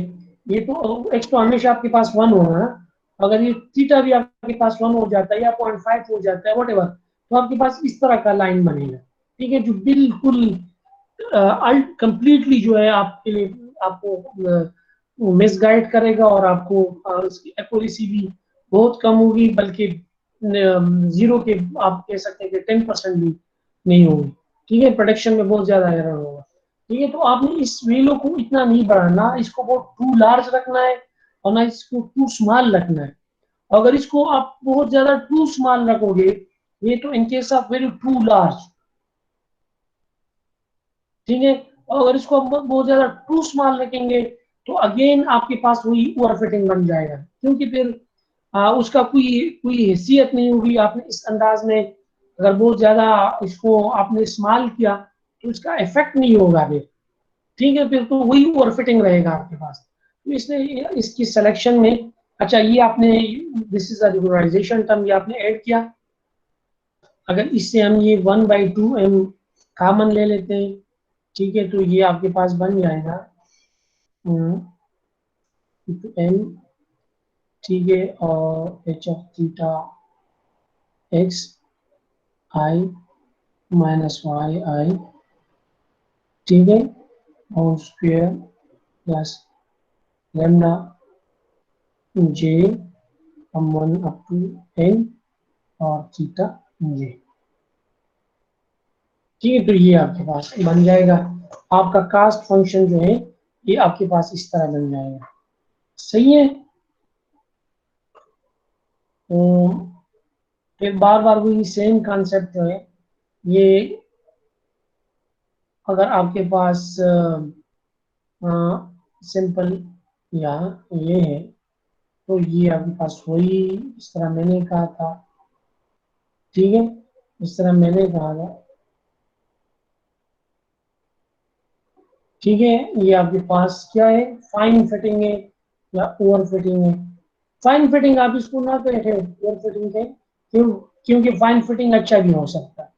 ये तो एक्स तो हमेशा आपके पास वन होगा ना, अगर ये थीटा भी आपके पास वन हो जाता है या 0.5 हो जाता है वट, तो आपके पास इस तरह का लाइन बनेगा। ठीक है, जो बिल्कुल कंप्लीटली जो है आपके लिए, आपको मिसगाइड करेगा और आपको उसकी एक्यूरेसी भी बहुत कम होगी, बल्कि जीरो के आप कह सकते हैं कि 10% भी नहीं होगी। ठीक है, प्रोडक्शन में बहुत ज्यादा एरर होगा। ठीक है, तो आपने इस वेलो को इतना नहीं बढ़ाना, इसको बहुत टू लार्ज रखना है और ना इसको टू स्मॉल रखना है। अगर इसको आप बहुत ज्यादा टू स्मॉल रखोगे, ये तो in case of very too large. ठीक है, और अगर इसको हम बहुत ज्यादा टू स्मॉल रखेंगे तो अगेन आपके पास वही ओवर फिटिंग बन जाएगा, क्योंकि फिर उसका कोई कोई हैसियत नहीं होगी। आपने इस अंदाज में अगर बहुत ज्यादा इसको आपने इस्तेमाल किया तो इसका इफेक्ट नहीं होगा फिर। ठीक है, फिर तो वही ओवर फिटिंग रहेगा आपके पास। तो इसलिए इसकी सिलेक्शन में, अच्छा ये आपने, this is a regularization term, ये आपने ऐड किया। अगर इससे हम ये 1/2m कॉमन ले लेते हैं, ठीक है, तो ये आपके पास बन जाएगा m, ठीक है, और h of theta x i minus Y I, ठीक है, और square plus lambda j from 1 up to n और थीटा j। ठीक है, तो ये आपके पास बन जाएगा, आपका कास्ट फंक्शन जो है ये आपके पास इस तरह बन जाएगा। सही है, तो फिर बार बार वही सेम कॉन्सेप्ट जो है, ये अगर आपके पास सिंपल यहाँ ये है, तो ये आपके पास वही इस तरह मैंने कहा था। ठीक है, इस तरह मैंने कहा था। ठीक है, ये आपके पास क्या है, फाइन फिटिंग है या ओवर फिटिंग है। फाइन फिटिंग आप इसको ना कहें ओवर फिटिंग कहें, क्यों, क्योंकि फाइन फिटिंग अच्छा भी हो सकता है।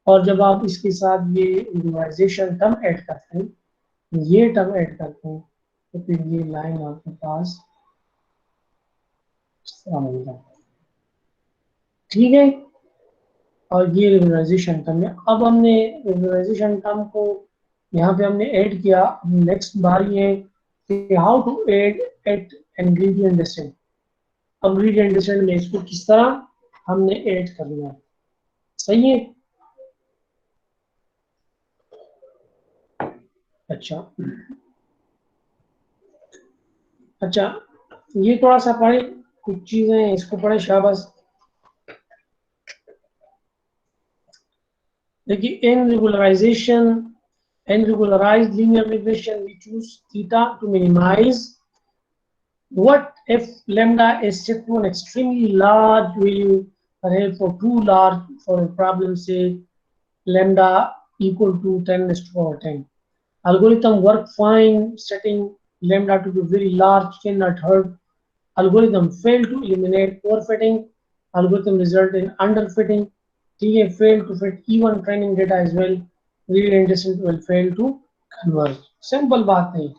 और जब आप इसके साथ ये रिवाइजेशन टर्म ऐड करते हैं, ये टर्म ऐड करते हैं, तो फिर ये लाइन आपके पास बन जाता है। ठीक है, और ये रेगुलराइजेशन टर्म है। अब हमने रेगुलराइजेशन टर्म को यहाँ पे हमने ऐड किया। नेक्स्ट बार ये how to add at in gradient descent. अब इंग्रेडिएंट डिसेंट में इसको किस तरह हमने ऐड करना है, सही है। अच्छा अच्छा, ये थोड़ा सा पढ़े, कुछ चीजें हैं इसको पढ़े, शाबाश। देखिए, इन regularization and regularized linear regression we choose theta to minimize what if lambda is set to an extremely large value, perhaps for too large for a problem, say lambda equal to 10 raised to the power 10. Algorithm work fine setting lambda to be very large cannot hurt. Algorithm fail to eliminate overfitting. Algorithm result in underfitting. TA fail to fit even training data as well. Read and descent will fail to converge. Simple बात नहीं।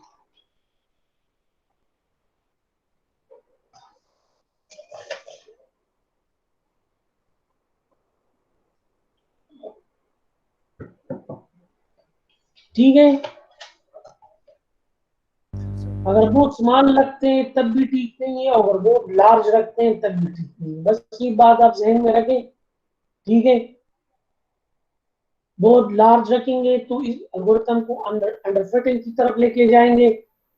ठीक है, अगर बहुत small रखते हैं तब भी ठीक नहीं है, अगर बहुत लार्ज रखते हैं तब भी ठीक नहीं है। बस ये बात आप जहन में रखें, ठीक है। बहुत लार्ज रखेंगे तो इस एल्गोरिथम को अंडरफिटिंग की तरफ लेके जाएंगे,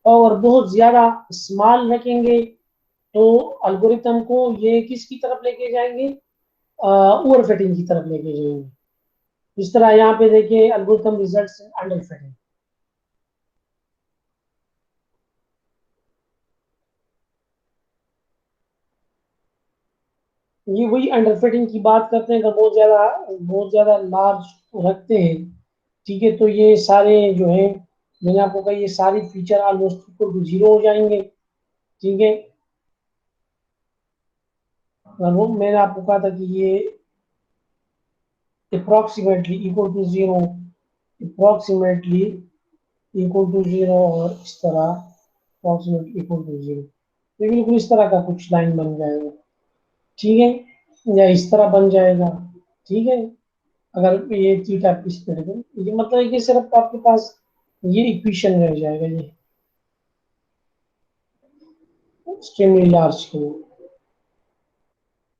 और बहुत ज्यादा स्मॉल रखेंगे तो एल्गोरिथम को ये किसकी तरफ लेके जाएंगे, ओवरफिटिंग की तरफ लेके जाएंगे। इस तरह यहाँ पे देखिए एल्गोरिथम रिजल्ट्स इन अंडरफिटिंग। ये वही अंडरफिटिंग की बात करते हैं, अगर बहुत ज्यादा लार्ज रखते हैं, ठीक है, तो ये सारे जो है, मैंने आपको कहा, ये सारी feature almost equal to zero हो जाएंगे, ठीक है। और वो मैंने आपको कहा था कि ये approximately equal to zero, approximately equal to zero, और इस तरह अप्रोक्सीमेटली इक्वल टू जीरो, तो बिल्कुल इस तरह का कुछ लाइन बन जाएगा, ठीक है, या इस तरह बन जाएगा, ठीक है। अगर ये थीटा इस तरह का, ये मतलब है कि सिर्फ आपके पास ये इक्वेशन रह जाएगा, ये एक्सट्रीमली लार्ज के लिए।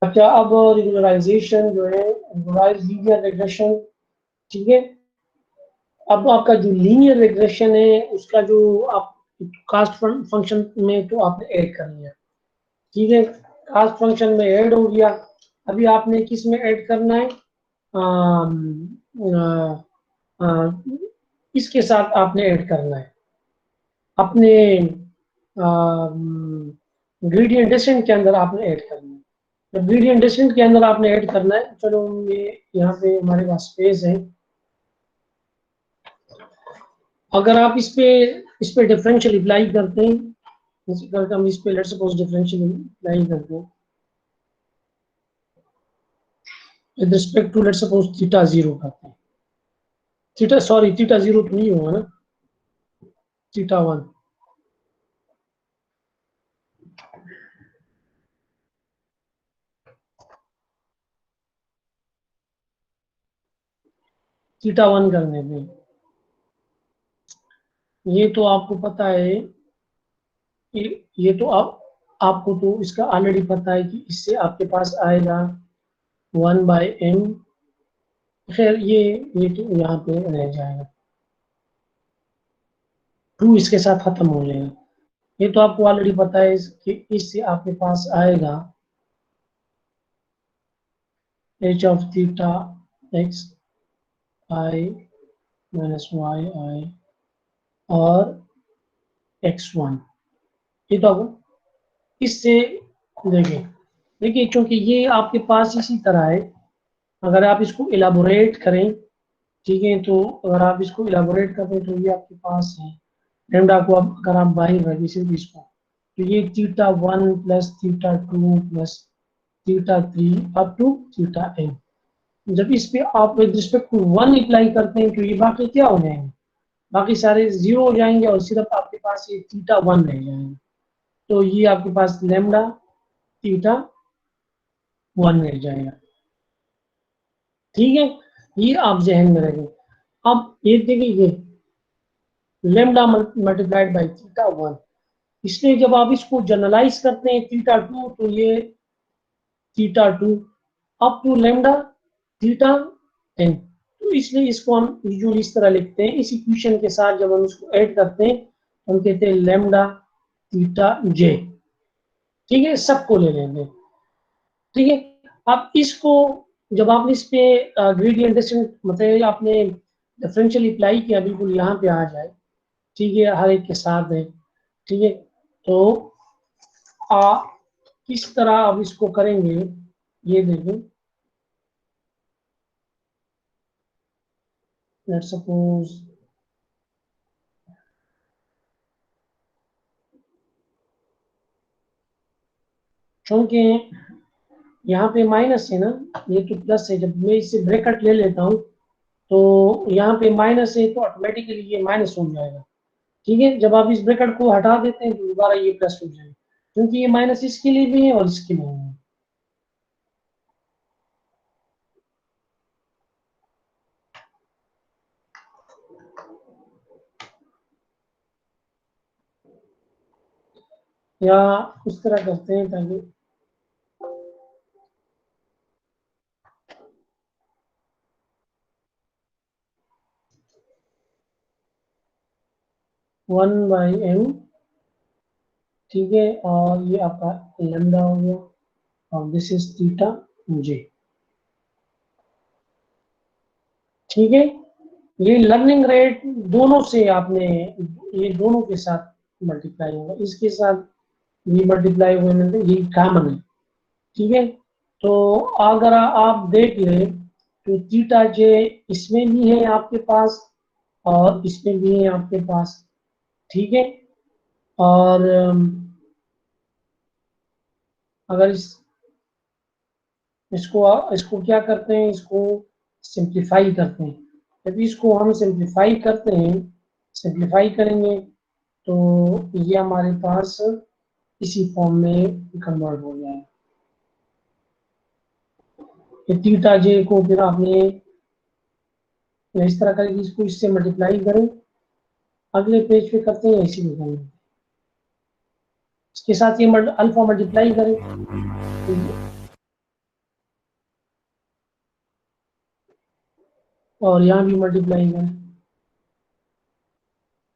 अच्छा, अब रेगुलराइजेशन जो है, रेगुलराइज लीनियर रिग्रेशन, ठीक है। अब आपका जो लीनियर रिग्रेशन है उसका जो आप कास्ट फंक्शन में तो आपने ऐड करनी है, ठीक है। कास्ट फंक्शन में ऐड हो गया, अभी आपने किस में ऐड करना है, आम, आ, आ, इसके साथ आपने ऐड करना है अपने ग्रेडियंट डिसेंट के अंदर आपने ऐड करना है। जब ग्रेडियंट डिसेंट के अंदर आपने ऐड करना है, चलो ये यहाँ पे हमारे पास स्पेस है, अगर आप इस पे डिफरेंशियल अप्लाई करते हैं, अगर हम इस पे लेट्स सपोज डिफरेंशियल अप्लाई करते हैं with respect to let's suppose theta zero करते हैं, थीटा सॉरी थीटा जीरो तो नहीं होगा ना, थीटा वन, थीटा वन करने में, ये तो आपको पता है, ये तो आपको तो इसका ऑलरेडी पता है कि इससे आपके पास आएगा 1/m। खैर ये तो यहाँ पे रह जाएगा, 2 इसके साथ खत्म हो जाएगा। ये तो आपको ऑलरेडी पता है कि इससे आपके पास आएगा h of theta x i minus y i और x1। ये तो आपको इससे देखिए, देखिए क्योंकि ये आपके पास इसी तरह है, अगर आप इसको इलाबोरेट करें, ठीक है, तो अगर आप इसको इलाबोरेट करें तो ये आपके पास है लैम्डा को, अब अगर आप बाहर रखें सिर्फ इसको, तो ये theta one plus theta two plus theta three up to theta n. जब इस पे आप with respect to one apply करते हैं तो ये बाकी क्या हो जाएंगे, बाकी सारे जीरो हो जाएंगे और सिर्फ आपके पास ये थीटा वन रह जाएंगे, तो ये आपके पास लैम्डा थीटा वन रह जाएगा, ठीक है। ये आप जहन में रखें। अब ये देखिए, लेमडा मल्टीप्लाइड बाई थीटा 1। इसलिए जब आप इसको जनरलाइज करते हैं थीटा 2, तो ये theta 2 up to lambda theta n। तो इसलिए इसको हम यूजुअली इस तरह लिखते हैं, इस इक्वेशन के साथ जब हम इसको ऐड करते हैं हम कहते हैं लेमडा थीटा j। ठीक है, सबको ले लेंगे। ठीक है, अब इसको जब आपने इस पे ग्रेडियंट डिस्टेंस मतलब आपने डिफरेंशियल अप्लाई किया, बिल्कुल यहाँ पे आ जाए। ठीक है, हर एक के साथ है। ठीक है, तो किस तरह अब इसको करेंगे ये देखें। लेट्स सपोज चूंकि यहाँ पे माइनस है ना, ये तो प्लस है, जब मैं इससे ब्रैकेट ले लेता हूँ तो यहाँ पे माइनस है तो ऑटोमेटिकली ये माइनस हो जाएगा। ठीक है, जब आप इस ब्रैकेट को हटा देते हैं तो दोबारा ये प्लस हो जाएगा, क्योंकि ये माइनस इसके लिए भी है और इसके लिए भी है। या उस तरह करते हैं ताकि वन बाई एम। ठीक है, और ये आपका लैम्डा हो गया और दिस इज थीटा जे। ठीक है, ये लर्निंग रेट दोनों से आपने ये दोनों के साथ मल्टीप्लाई होगा, इसके साथ ये मल्टीप्लाई होने में ये कॉमन है। ठीक है, तो अगर आप देख लें तो थीटा जे इसमें भी है आपके पास और इसमें भी है आपके पास। ठीक है, और अगर इसको इसको क्या करते हैं, इसको सिंप्लीफाई करते हैं। जब इसको हम सिंप्लीफाई करते हैं, सिंप्लीफाई करेंगे तो ये हमारे पास इसी फॉर्म में कन्वर्ट हो जाएगा। ये थीटा जे को फिर आपने इस तरह करें कि इसको इससे मल्टीप्लाई करें, अगले पेज पे करते हैं इसी को करेंगे, इसके साथ ये अल्फा मल्टीप्लाई करें और यहाँ भी मल्टीप्लाई करें।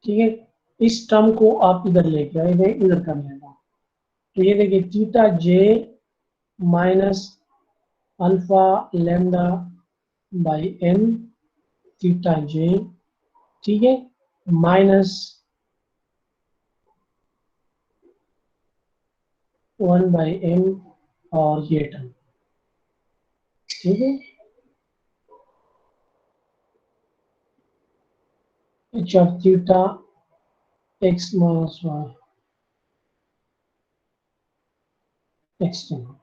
ठीक है, इस टर्म को आप इधर लेके आए, मैं इधर कर लेता हूँ। तो ये देखिए theta J minus alpha lambda by N theta J. ठीक है, माइनस 1/m और ये टर्म। ठीक है, H of theta X minus Y X term.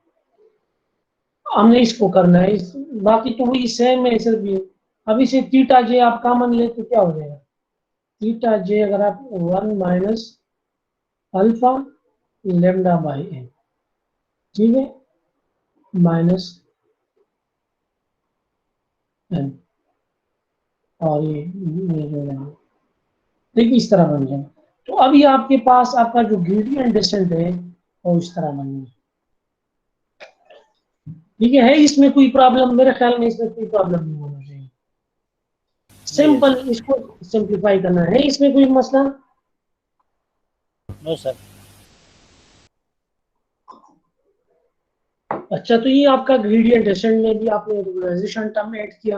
हमने इसको करना है, इस बाकी तो वही सेम है सिर्फ ये। अब इसे थीटा जे आप कॉमन ले तो क्या हो जाएगा, थीटा जे अगर आप 1 minus alpha lambda by n. ठीक है, माइनस एन और ये जो है देखिए इस तरह बन जाएगा। तो अभी आपके पास आपका जो ग्रेडियंट डिस्टेंट है वो इस तरह बन गया। ठीक है इसमें कोई प्रॉब्लम, मेरे ख्याल में इसमें कोई प्रॉब्लम नहीं होना चाहिए। सिंपल इसको सिंप्लीफाई करना है, इसमें कोई मसला? No sir. अच्छा, तो ये आपका ग्रेडियंट डिस्टेंट में भी आपने रेगुलराइजेशन टर्म ऐड किया।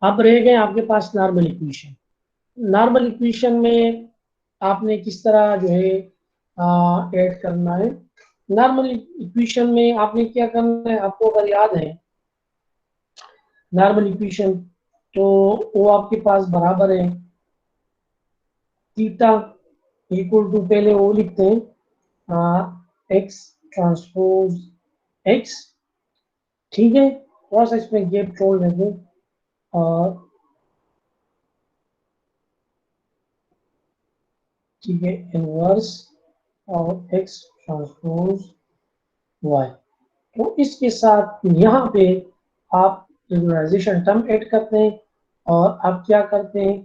अब रह गए आपके पास नॉर्मल इक्वेशन। नॉर्मल इक्वेशन में आपने किस तरह जो है ऐड करना है। नॉर्मल इक्वेशन में आपने क्या करना है, आपको अगर याद है नॉर्मल इक्वेशन, तो वो आपके पास बराबर है थीटा इक्वल टू, पहले वो लिखते हैं एक्स ट्रांसपोज एक्स। ठीक है, थोड़ा सा इसमें गैप छोड़ देंगे और ठीक है इनवर्स और एक्स ट्रांसपोज वाई। तो इसके साथ यहाँ पे आप रेगुलराइजेशन टर्म ऐड करते हैं और आप क्या करते हैं,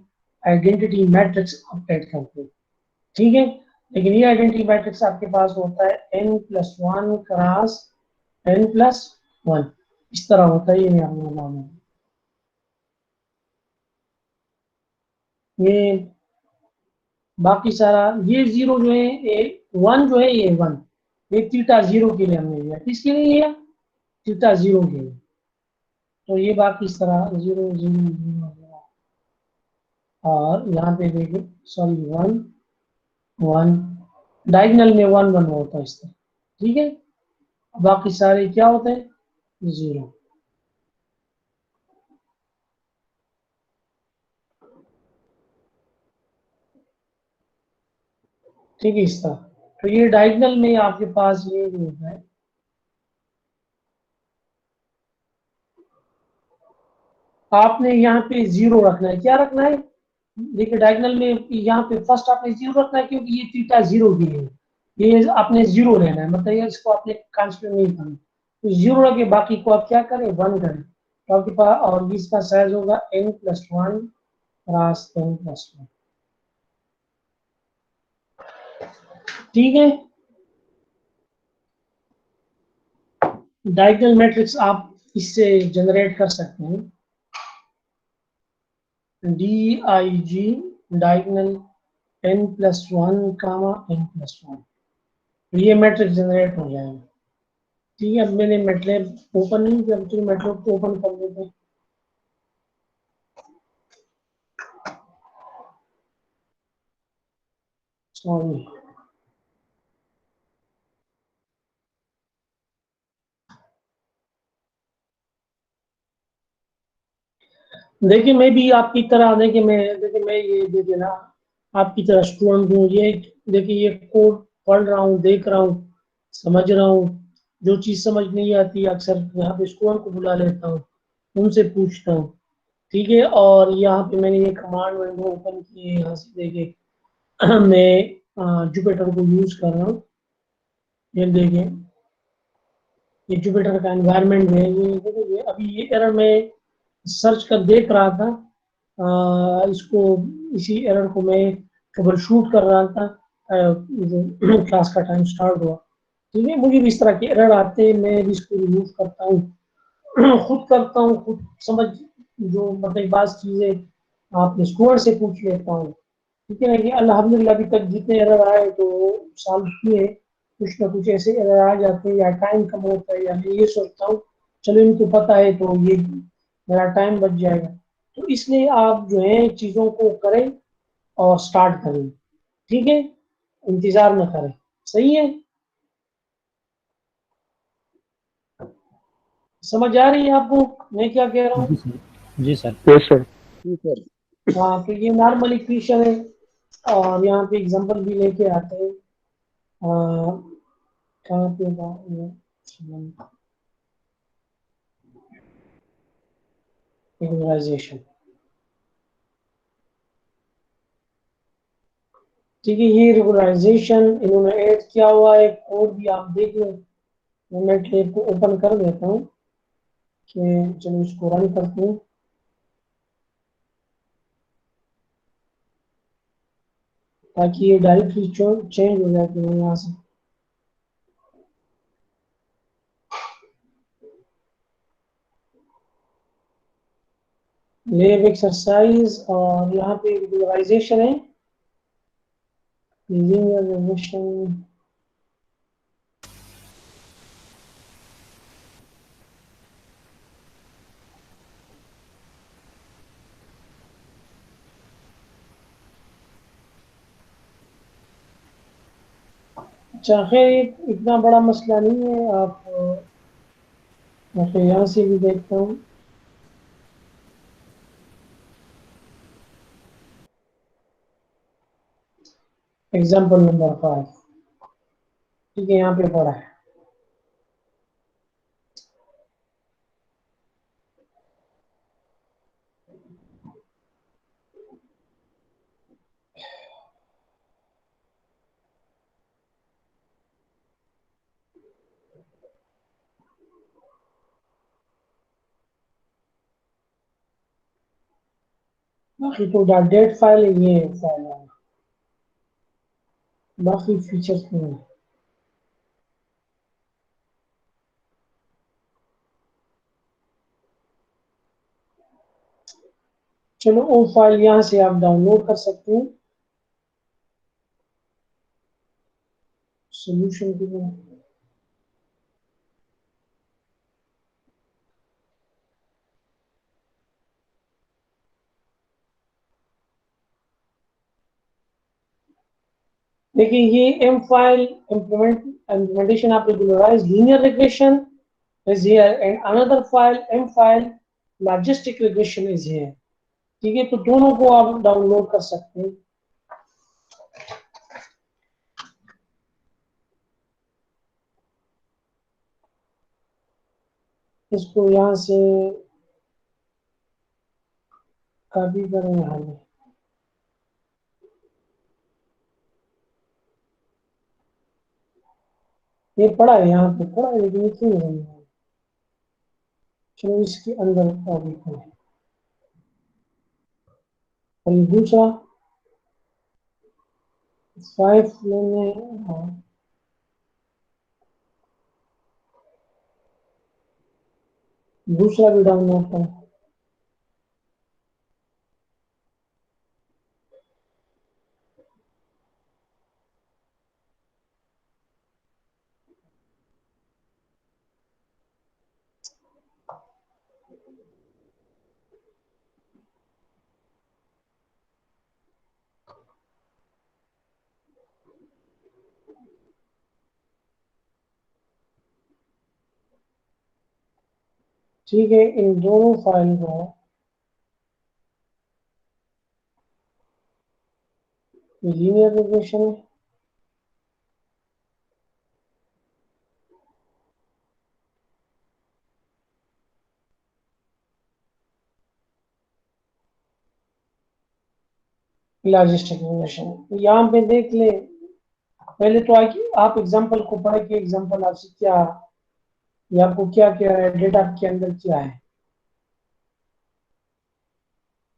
आइडेंटिटी मैट्रिक्स अपडेट करते हैं, ठीक है। लेकिन ये आइडेंटिटी मैट्रिक्स आपके पास होता है n+1 क्रॉस n+1, इस तरह होता है। ये मैं आपको बताऊंगा, ये बाकी सारा ये जीरो जो है, ये वन जो है, ये वन, ये थीटा जीरो के लिए हमने लिया। किसके लिए लिया? थीटा जीरो के लिए। तो ये बाकी इस तरह जीरो जीरो जीरो, और यहाँ पे देखिए सॉरी वन वन, डायगोनल में वन वन होता है इस तरह, ठीक है। बाकी सारे क्या होते हैं? जीरो। ठीक है इस तरह। तो ये डायगोनल में आपके पास ये जो है, आपने यहाँ पे जीरो रखना है। क्या रखना है? देखिए डायगोनल में यहाँ पे फर्स्ट आपने जीरो रखना है, क्योंकि ये थीटा जीरो की है। ये आपने जीरो लेना है, मतलब ये इसको आपने कांस्टेंट नहीं करना। तो जीरो रखे, बाकी को आप क्या करें? वन करें। तो आपके पास और इसका साइज होगा n+1 क्रॉस n+1, ठीक है। डायगोनल मैट्रिक्स आप इससे जनरेट कर सकते हैं, DIG डायगोनल n+1 कामा n+1, ये मैट्रिक्स जनरेट हो जाएगा, ठीक है। अब मैंने मैटलैब ओपन नहीं किया, तो मैटलैब को ओपन कर देते हैं। सॉरी, देखिए मैं भी आपकी तरह, देखिए मैं ये देखिए ना, आपकी तरह स्टूडेंट हूँ। ये देखिए ये कोड पढ़ रहा हूँ, देख रहा हूँ, समझ रहा हूँ। जो चीज़ समझ नहीं आती अक्सर यहाँ पे स्टूडेंट को बुला लेता हूँ, उनसे पूछता हूँ, ठीक है। और यहाँ पे मैंने ये कमांड विंडो ओपन की है, यहाँ से देखिए मैं जुपिटर को यूज कर रहा हूँ। ये देखिए ये जुपिटर का एनवायरनमेंट है। ये देखिए अभी ये एरर मैं सर्च कर देख रहा था, इसको, इसी एरर को मैं ट्रबल शूट कर रहा था, जो क्लास का टाइम स्टार्ट हुआ, ठीक है। मुझे भी इस तरह के एरर आते हैं, मैं भी इसको रिमूव करता हूँ, खुद करता हूँ, खुद समझ, जो मतलब बात चीज़ें आपने स्टूडेंट से पूछ लेता हूँ, ठीक है ना। कि अल्हम्दुलिल्लाह अभी तक जितने एरर आए तो सॉल्व किए। कुछ ना कुछ ऐसे एरर आ जाते हैं, या टाइम कम होता है, या मैं ये सोचता हूँ चलो इनको पता है तो ये मेरा टाइम बच जाएगा। तो इसलिए आप जो है चीज़ों को करें और स्टार्ट करें, ठीक है, इंतजार न करें। सही है? समझ आ रही है आपको मैं क्या कह रहा जी हूँ? सर। जी सर। Yes sir. जी सर। हाँ, तो ये नॉर्मल इक्वेशन है, और यहाँ पे एग्जांपल भी लेके आते हैं। कहाँ पे रिगुलराइजेशन, ठीक है। ये रिगुलराइजेशन इन्होंने ऐड किया हुआ है, कोड भी आप देख लो। मैं नेटलिप को ओपन कर देता हूँ, कि चलो इसको रन करते हैं, ताकि ये डायरेक्टली चेंज हो जाती है यहाँ से। लेब एक्सरसाइज, और यहाँ पे रिगुलराइजेशन है, रिगुलराइजेशन, अच्छा खैर इतना बड़ा मसला नहीं है। आप मैं फिर यहाँ से भी देखता हूँ, एग्जाम्पल नंबर 5, ठीक है, यहाँ पे पड़ा है। बाकी तो डेट फाइल ये फाइल है, बाकी फीचर्स नहीं है। चलो वो फाइल यहाँ से आप डाउनलोड कर सकते हैं सोल्यूशन के लिए। देखिए ये M file implementation of regularized linear regression is here and another file m file logistic regression is here। ठीक है, तो दोनों को आप डाउनलोड कर सकते हैं। इसको यहाँ से कॉपी करें यहाँ में, ये पड़ा है यहाँ पे पड़ा है लेकिन ये क्यों नहीं है। चलो इसके अंदर कॉपी करें और ये दूसरा 5 लेने। हाँ, दूसरा भी डाउनलोड करें। ठीक है, इन दोनों फाइल को लीनियर रिग्रेशन है, लॉजिस्टिक रिग्रेशन यहाँ पे देख ले। पहले तो आप एग्जांपल को पढ़े कि एग्जांपल आपसे क्या, ये आपको क्या क्या है डेटा के अंदर क्या है।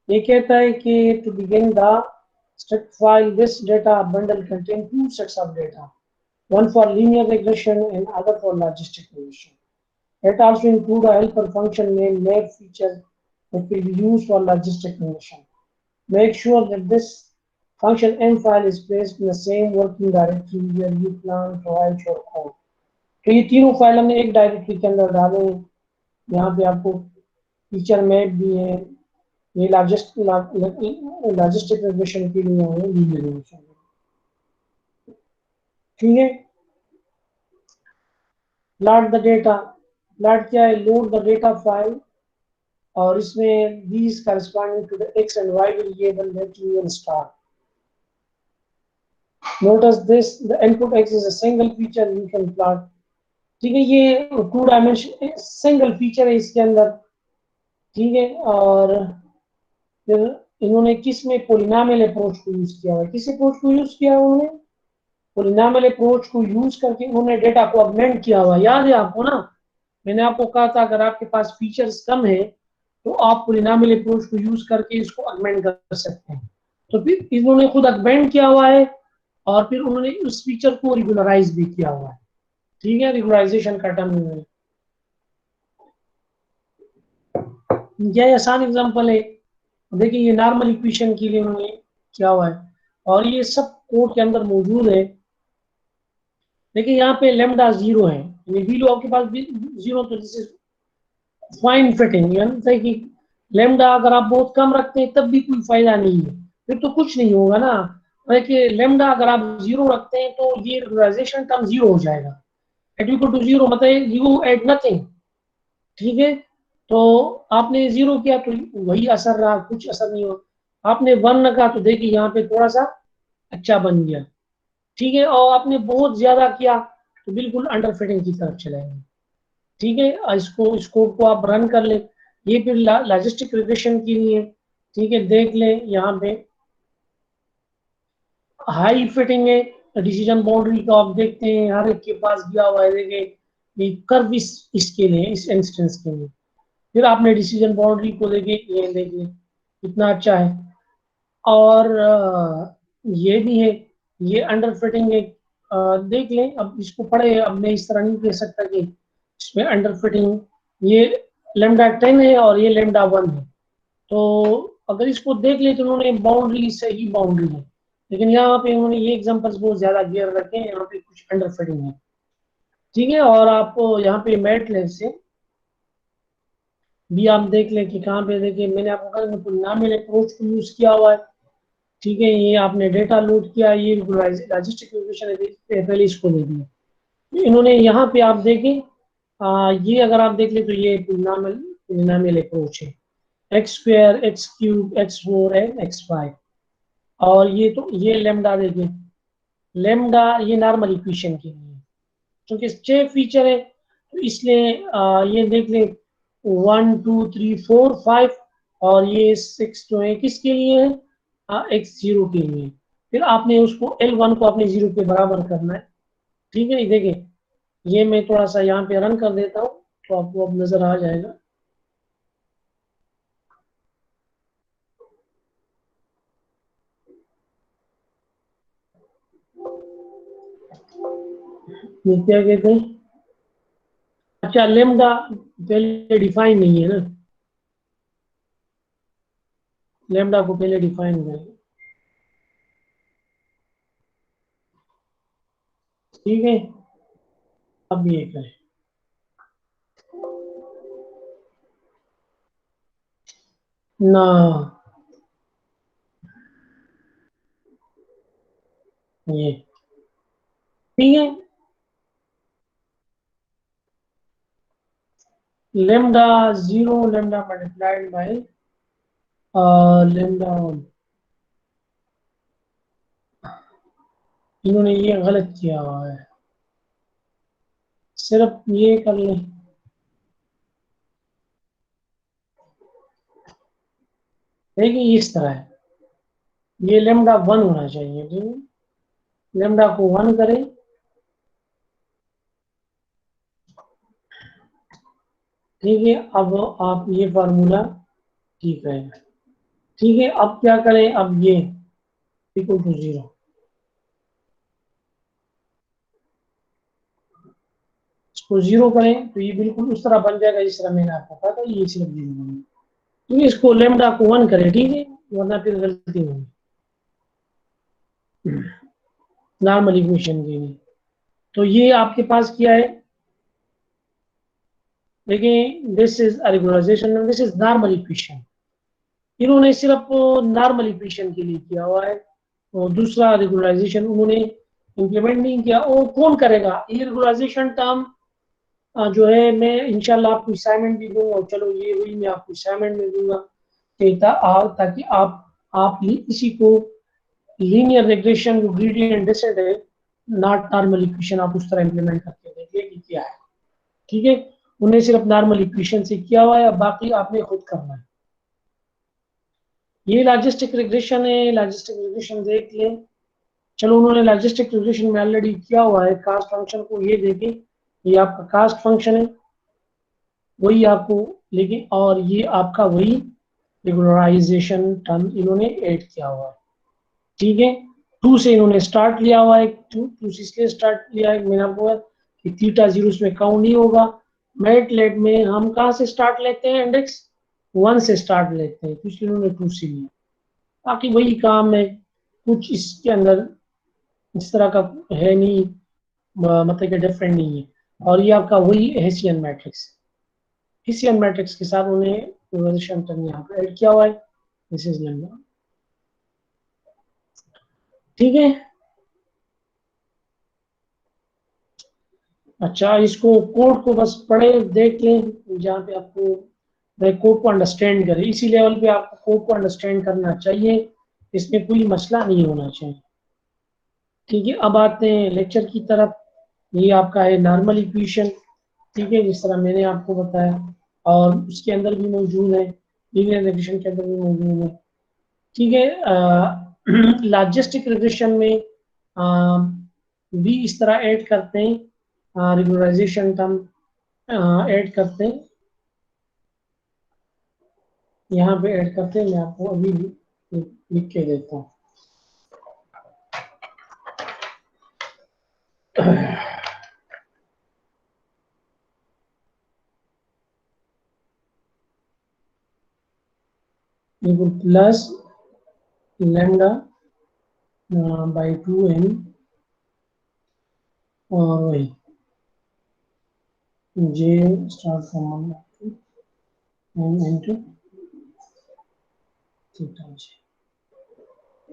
ये कहता है कि to begin the struct file this data bundle contain two sets of data, one for linear regression and other for logistic regression. It also include a helper function named map feature that will be used for logistic regression. Make sure that this function m file is placed in the same working directory where you plan to write your code. तो ये तीनों file हमने एक directory के अंदर डाले हैं। यहाँ पे आपको फीचर मैप भी है, ये लॉजिस्टिक रिग्रेशन के लिए है, लीनियर रिग्रेशन। ठीक है, प्लॉट द डेटा, प्लॉट क्या है, लोड द डेटा फाइल और इसमें these corresponding to the x and y variable that you will start. Notice this, the input x is a single feature you can plot। ठीक है, ये 2 dimension single feature है इसके अंदर। ठीक है, और फिर इन्होंने किस में पॉलिनॉमियल अप्रोच को यूज किया हुआ है, किस अप्रोच को यूज किया है उन्होंने, पॉलिनॉमियल अप्रोच को यूज करके उन्होंने डेटा को ऑगमेंट किया हुआ। याद है आपको ना, मैंने आपको कहा था अगर आपके पास फीचर्स कम है तो आप पॉलिनॉमियल अप्रोच को यूज करके इसको ऑगमेंट कर सकते हैं। तो फिर इन्होंने खुद ऑगमेंट किया हुआ है और फिर उन्होंने उस फीचर को रेगुलराइज भी किया हुआ है। ठीक है, रेगुलराइजेशन का टर्म है, यह आसान एग्जांपल है। देखिए ये नॉर्मल इक्वेशन के लिए उन्होंने किया हुआ है और ये सब कोड के अंदर मौजूद है। देखिए यहाँ पे लेमडा 0 है, यानी वैल्यू आपके पास 0, तो दिस इज फाइन फिटिंग, यानी कि लेमडा अगर आप बहुत कम रखते हैं तब भी कोई फायदा नहीं है, फिर तो कुछ नहीं होगा ना। देखिए लेमडा अगर आप 0 रखते हैं तो ये रेगुलराइजेशन टर्म 0 हो जाएगा, एट इक्वल टू 0 मतलब यू एड नथिंग। ठीक है, तो आपने 0 किया तो वही असर रहा, कुछ असर नहीं हुआ। आपने 1 रखा तो देखिए यहाँ पे थोड़ा सा अच्छा बन गया। ठीक है, और आपने बहुत ज्यादा किया तो बिल्कुल अंडर फिटिंग की तरफ चलाएंगे। ठीक है, इसको इस कोड को आप रन कर ले, ये फिर लॉजिस्टिक रिग्रेशन के लिए। ठीक है, देख ले यहाँ पे हाई फिटिंग है, डिसीजन बाउंड्री को आप देखते हैं हर एक के पास दिया हुआ है। देखिए ये कर्व इसके लिए, इस इंस्टेंस के लिए। फिर आपने डिसीजन बाउंड्री को देखे, ये देखिए कितना अच्छा है। और ये भी है, ये अंडर फिटिंग एक देख लें। अब इसको पढ़े, अब मैं इस तरह नहीं कह सकता कि इसमें अंडर फिटिंग, ये लेमडा 10 है और ये लेमडा 1 है। तो अगर इसको देख ले तो उन्होंने बाउंड्री से ही बाउंड्री है, लेकिन यहाँ पे उन्होंने ये एग्जांपल्स बहुत ज्यादा गियर रखे हैं, यहाँ पे कुछ अंडर फिटिंग है। ठीक है, और आप यहाँ पे मैटलैब से भी आप देख लें कि कहाँ पे, देखिए मैंने आपको कहा पॉलिनोमियल अप्रोच को यूज किया हुआ है। ठीक है, ये आपने डेटा लोड किया, ये लॉजिस्टिक रिग्रेशन है, पहले इसको दे दिया इन्होंने। यहाँ पे आप देखें, ये अगर आप देख ले तो ये पॉलिनोमियल अप्रोच है, x square x cube x four and x five. और ये तो ये लेमडा देखिए, लेमडा ये नॉर्मल इक्वेशन के लिए है। क्योंकि 6 फीचर है तो इसलिए ये देख ले 1 2 3 4 5, और ये 6 जो है किसके लिए है, एक्स जीरो के लिए। फिर आपने उसको L1 को अपने जीरो के बराबर करना है। ठीक है, देखिए ये मैं थोड़ा सा यहाँ पे रन कर देता हूँ तो आपको अब नजर आ जाएगा। ये क्या कहते हैं, अच्छा लेमडा पहले डिफाइन नहीं है ना, लेमडा को पहले डिफाइन करें। ठीक है, अब ये करें, ना ये ठीक है, lambda zero lambda multiplied by lambda, इन्होंने ये गलत किया हुआ है, सिर्फ ये कर लें। देखिए इस तरह है, ये लेमडा 1 होना चाहिए। ठीक है, लेमडा को 1 करें। ठीक है, अब आप ये फार्मूला ठीक है। ठीक है, अब क्या करें, अब ये इक्वल टू 0, इसको 0 करें तो ये बिल्कुल उस तरह बन जाएगा जिस तरह मैंने आपको कहा था, ये सिर्फ 0 बनेगा। तो इसको लेमडा को 1 करें, ठीक है, वरना फिर गलती होगी नॉर्मल इक्वेशन के लिए। तो ये आपके पास क्या है, देखिए this is regularization, this is normal equation. इन्होंने सिर्फ नॉर्मल इक्वेशन के लिए किया हुआ है, और दूसरा रेगुलराइजेशन उन्होंने इंप्लीमेंट नहीं किया। और कौन करेगा ये रेगुलराइजेशन टर्म, जो है मैं इंशाल्लाह आपको असाइनमेंट भी दूंगा, और चलो ये वही मैं आपको असाइनमेंट में दूंगा ताकि आप इसी को लीनियर रिग्रेशन जो ग्रेडियंट डिसेंट है, नॉट नॉर्मल इक्वेशन, आप उस तरह इंप्लीमेंट करके देखिए कि क्या है। ठीक है, उन्हें सिर्फ नॉर्मल इक्वेशन से किया हुआ है, बाकी आपने खुद करना है। ये लॉजिस्टिक रिग्रेशन है, लॉजिस्टिक रिग्रेशन देख लें। चलो उन्होंने लॉजिस्टिक रिग्रेशन में ऑलरेडी किया हुआ है, कास्ट फंक्शन को ये देखें, ये आपका कास्ट फंक्शन है वही आपको, लेकिन और ये आपका वही रेगुलराइजेशन टर्म इन्होंने ऐड किया हुआ है। ठीक है, 2 से इन्होंने स्टार्ट लिया हुआ है, 2 से इसलिए स्टार्ट लिया है, मैंने आपको कि थीटा 0 इसमें काउंट नहीं होगा। मैटलैब में हम कहाँ से स्टार्ट लेते हैं, इंडेक्स 1 से स्टार्ट लेते हैं, तो इसलिए उन्होंने 2 से लिया। बाकी वही काम है, कुछ इसके अंदर इस तरह का है नहीं, मतलब कि डिफरेंट नहीं है। और ये आपका वही हेसियन मैट्रिक्स, हेसियन मैट्रिक्स के साथ उन्हें रिलेशन टर्म यहाँ पे ऐड किया हुआ है, दिस इज लैम्डा। ठीक है, अच्छा इसको कोड को बस पढ़े देख लें, जहाँ पे आपको कोड को अंडरस्टैंड करें, इसी लेवल पे आपको कोड को अंडरस्टैंड करना चाहिए, इसमें कोई मसला नहीं होना चाहिए। ठीक है, अब आते हैं लेक्चर की तरफ। ये आपका है नॉर्मल इक्वेशन, ठीक है, जिस तरह मैंने आपको बताया, और उसके अंदर भी मौजूद है, लीनियर रिग्रेशन के अंदर भी मौजूद है। ठीक है, लॉजिस्टिक रिग्रेशन में भी इस तरह ऐड करते हैं, रेगुलराइजेशन टर्म ऐड करते हैं, यहाँ पे ऐड करते हैं, मैं आपको अभी भी लिख के देता हूँ। प्लस लैम्डा बाई 2n और वही J start from n into theta J.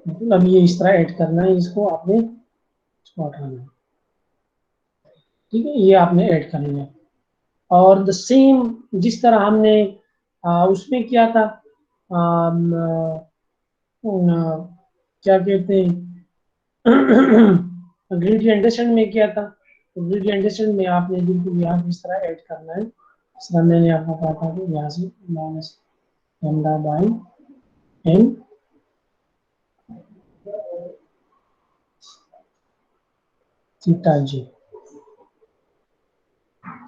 मतलब ये इस तरह ऐड करना है, इसको आपने इसको हटाना है, ठीक है, ये आपने ऐड करना है। और द सेम जिस तरह हमने उसमें किया था, क्या कहते हैं, ग्रेडियंट डेस्टेंट में किया था। तो ग्रेडियंट डेस्टेंट में आपने बिल्कुल यहाँ इस तरह ऐड करना है। इस तरह मैंने आपको कहा था कि यहाँ से minus lambda by n theta G,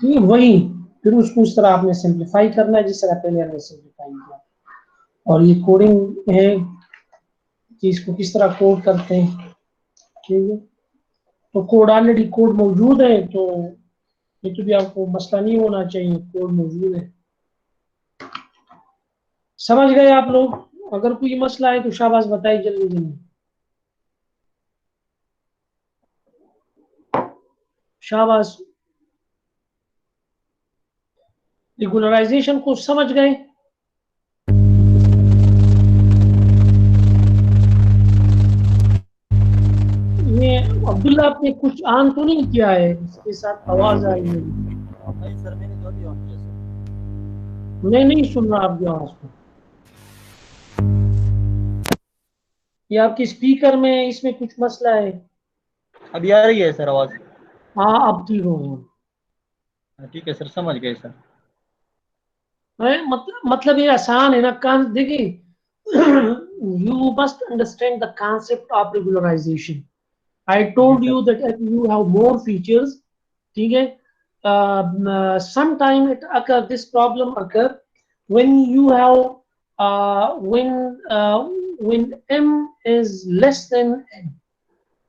ठीक है, वही फिर उसको उस तरह आपने सिंप्लीफाई करना है जिस तरह पहले हमने सिंप्लीफाई किया। और ये कोडिंग है कि इसको किस तरह कोड करते हैं, ठीक है। तो कोड ऑलरेडी कोड मौजूद है, तो ये तो भी आपको मसला नहीं होना चाहिए, कोड मौजूद है। समझ गए आप लोग? अगर कोई मसला है तो शाबाश बताइए जल्दी जल्दी, शाबाश। रेगुलराइजेशन को समझ गए? ये अब्दुल्ला आपने कुछ ऑन तो नहीं किया है, इसके साथ आवाज आ रही है? नहीं सर, मैंने तो अभी ऑन किया सर। मैं नहीं सुन रहा आपकी आवाज को। ये आपके स्पीकर में इसमें कुछ मसला है? अभी आ रही है सर आवाज? हाँ अब ठीक हो गया। ठीक है सर, समझ गए सर। मतलब ये आसान है ना, कान देखिए, you must understand the concept of regularization. I जी told sir. you that if you have more features, ठीक है, sometime it occur, this problem occur when you have when m is less than n.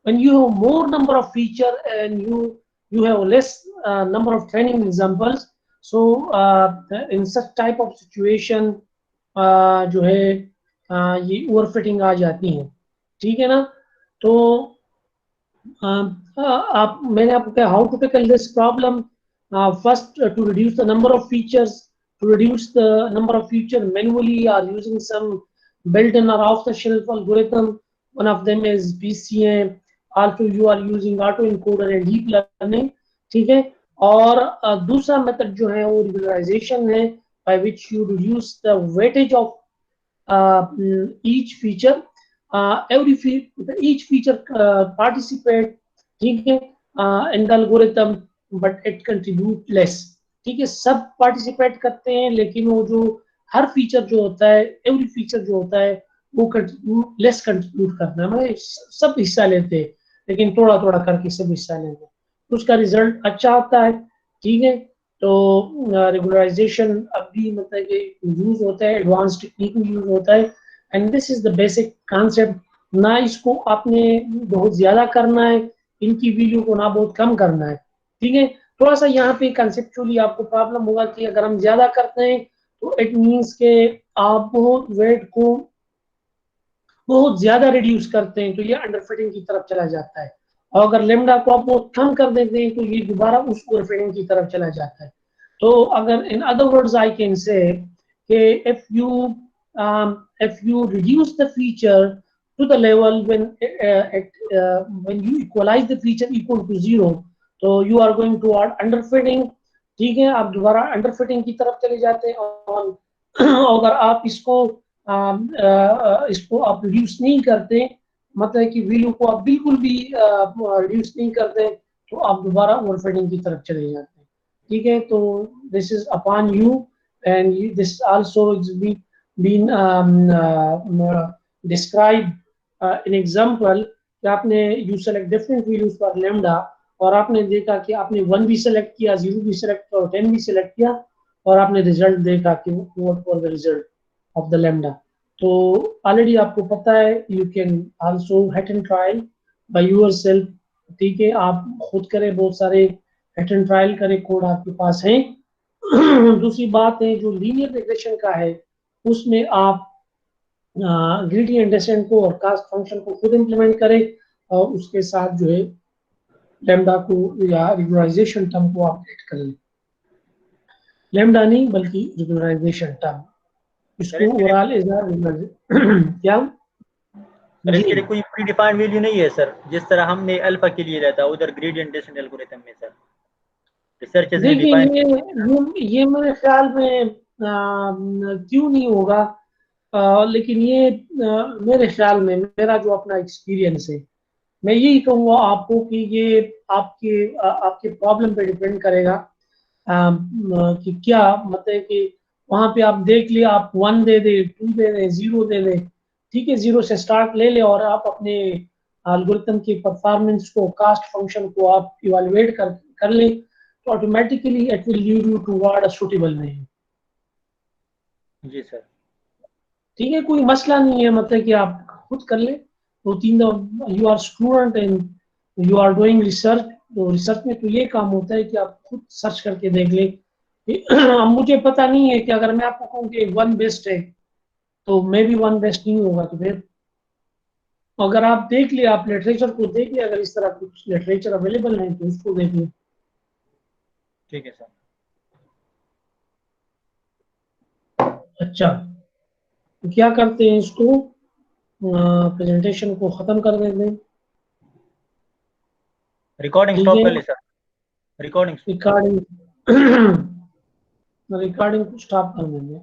When you have more number of feature and you have less number of training examples, so in such type of situation जो है ये overfitting आ जाती है, ठीक है ना। तो आप मैंने आपको कहा how to tackle this problem. First, to reduce the number of features, to reduce the number of feature manually or using some built-in or off-the-shelf algorithm. One of them is PCA. Also, you are using autoencoder and deep learning, ठीक है। और दूसरा method जो है वो regularization है, by which you reduce the weightage of each feature. Each feature participate, ठीक है, in the algorithm, but it contribute less, ठीक है। सब पार्टिसिपेट करते हैं लेकिन वो जो हर फीचर जो होता है, एवरी फीचर जो होता है वो लेस कंट्रीब्यूट करना है, मतलब सब हिस्सा लेते हैं लेकिन थोड़ा थोड़ा करके सब हिस्सा लेते हैं, तो उसका रिजल्ट अच्छा आता है, ठीक है। तो रेगुलराइजेशन अब भी मतलब कि यूज होता है, एडवांस टेक्निक में यूज होता है, and this is the basic concept. ना इसको आपने बहुत ज्यादा करना है, इनकी वैल्यू को ना बहुत कम करना है, ठीक है। थोड़ा सा यहाँ पे कंसेप्चुअली आपको प्रॉब्लम होगा कि अगर हम ज्यादा करते हैं तो इट मीन्स के आप बहुत वेट को बहुत ज्यादा रिड्यूस करते हैं तो ये अंडरफिटिंग की तरफ चला जाता है, और अगर लेमडा को आप बहुत कम कर देते हैं तो ये दोबारा उस ओवरफिटिंग की तरफ चला जाता है। तो अगर in other words I can say if you reduce the feature to the level when you equalize the feature equal to 0, तो you are going toward underfitting, ठीक है, आप दोबारा अंडरफिटिंग की तरफ चले जाते हैं। और अगर आप इसको आप रिड्यूस नहीं करते, मतलब कि वैल्यू को आप बिल्कुल भी रिड्यूस नहीं करते, तो आप दोबारा ओवरफिटिंग की तरफ चले जाते हैं, ठीक है। तो this is upon you, and this also is been describe in example कि आपने you select different values for lambda, और आपने देखा कि आपने 1 भी सेलेक्ट किया, 0 भी सेलेक्ट किया और 10 भी सेलेक्ट किया, और आपने रिजल्ट देखा कि what was the result of the lambda, तो ऑलरेडी आपको पता है, you can also hit and trial by yourself, ठीक है, आप खुद करें, बहुत सारे हेट एंड ट्रायल करें, कोड आपके पास है। दूसरी बात है जो लीनियर रिग्रेशन का है, उसमें आप ग्रेडियंट डेसेंट को और कास्ट फंक्शन को खुद इंप्लीमेंट करें, और उसके साथ जो है लैम्डा को या रिगुलराइजेशन टर्म को आप ऐड कर लें, लैम्डा नहीं बल्कि रिगुलराइजेशन टर्म, सर इसको इसके लिए ओवरऑल एज क्या सर जी इसके लिए कोई प्री डिफाइंड वैल्यू नहीं है सर, जिस तरह हमने अल्फा के लिए रहता उधर ग्रेडियंट डेसेंट एल्गोरिथम में सर रिसर्चर्स ने देखिए, डिफाइन। ये मेरे ख्याल में क्यों नहीं होगा, लेकिन ये मेरे ख्याल में, मेरा जो अपना एक्सपीरियंस है, मैं यही कहूँगा आपको कि ये आपके प्रॉब्लम पे डिपेंड करेगा, कि क्या मतलब कि वहां पे आप देख लिया, आप 1 दे दे, 2 दे दे, 0 दे दे, ठीक है, 0 से स्टार्ट ले ले, और आप अपने एल्गोरिथम की परफॉर्मेंस को, कास्ट फंक्शन को आप इवेलुएट कर ले, तो automatically it will lead you toward a suitable name. जी सर। ठीक है, कोई मसला नहीं है, मतलब कि आप खुद कर ले, दो तीन, you are student and you are doing research, तो रिसर्च में तो ये काम होता है कि आप खुद सर्च करके देख ले। अब मुझे पता नहीं है कि अगर मैं आपको कहूँ कि 1 बेस्ट है, तो मे बी 1 बेस्ट नहीं होगा, तो फिर अगर आप देख लिया, आप लिटरेचर को देख लिया, अगर इस तरह कुछ लिटरेचर अवेलेबल है तो उसको देख लिया। ठीक है सर। अच्छा, तो क्या करते हैं, इसको प्रेजेंटेशन को ख़त्म कर देते हैं, रिकॉर्डिंग ठीक स्टॉप है, कर ले सर, रिकॉर्डिंग। रिकॉर्डिंग रिकॉर्डिंग को स्टॉप कर देंगे।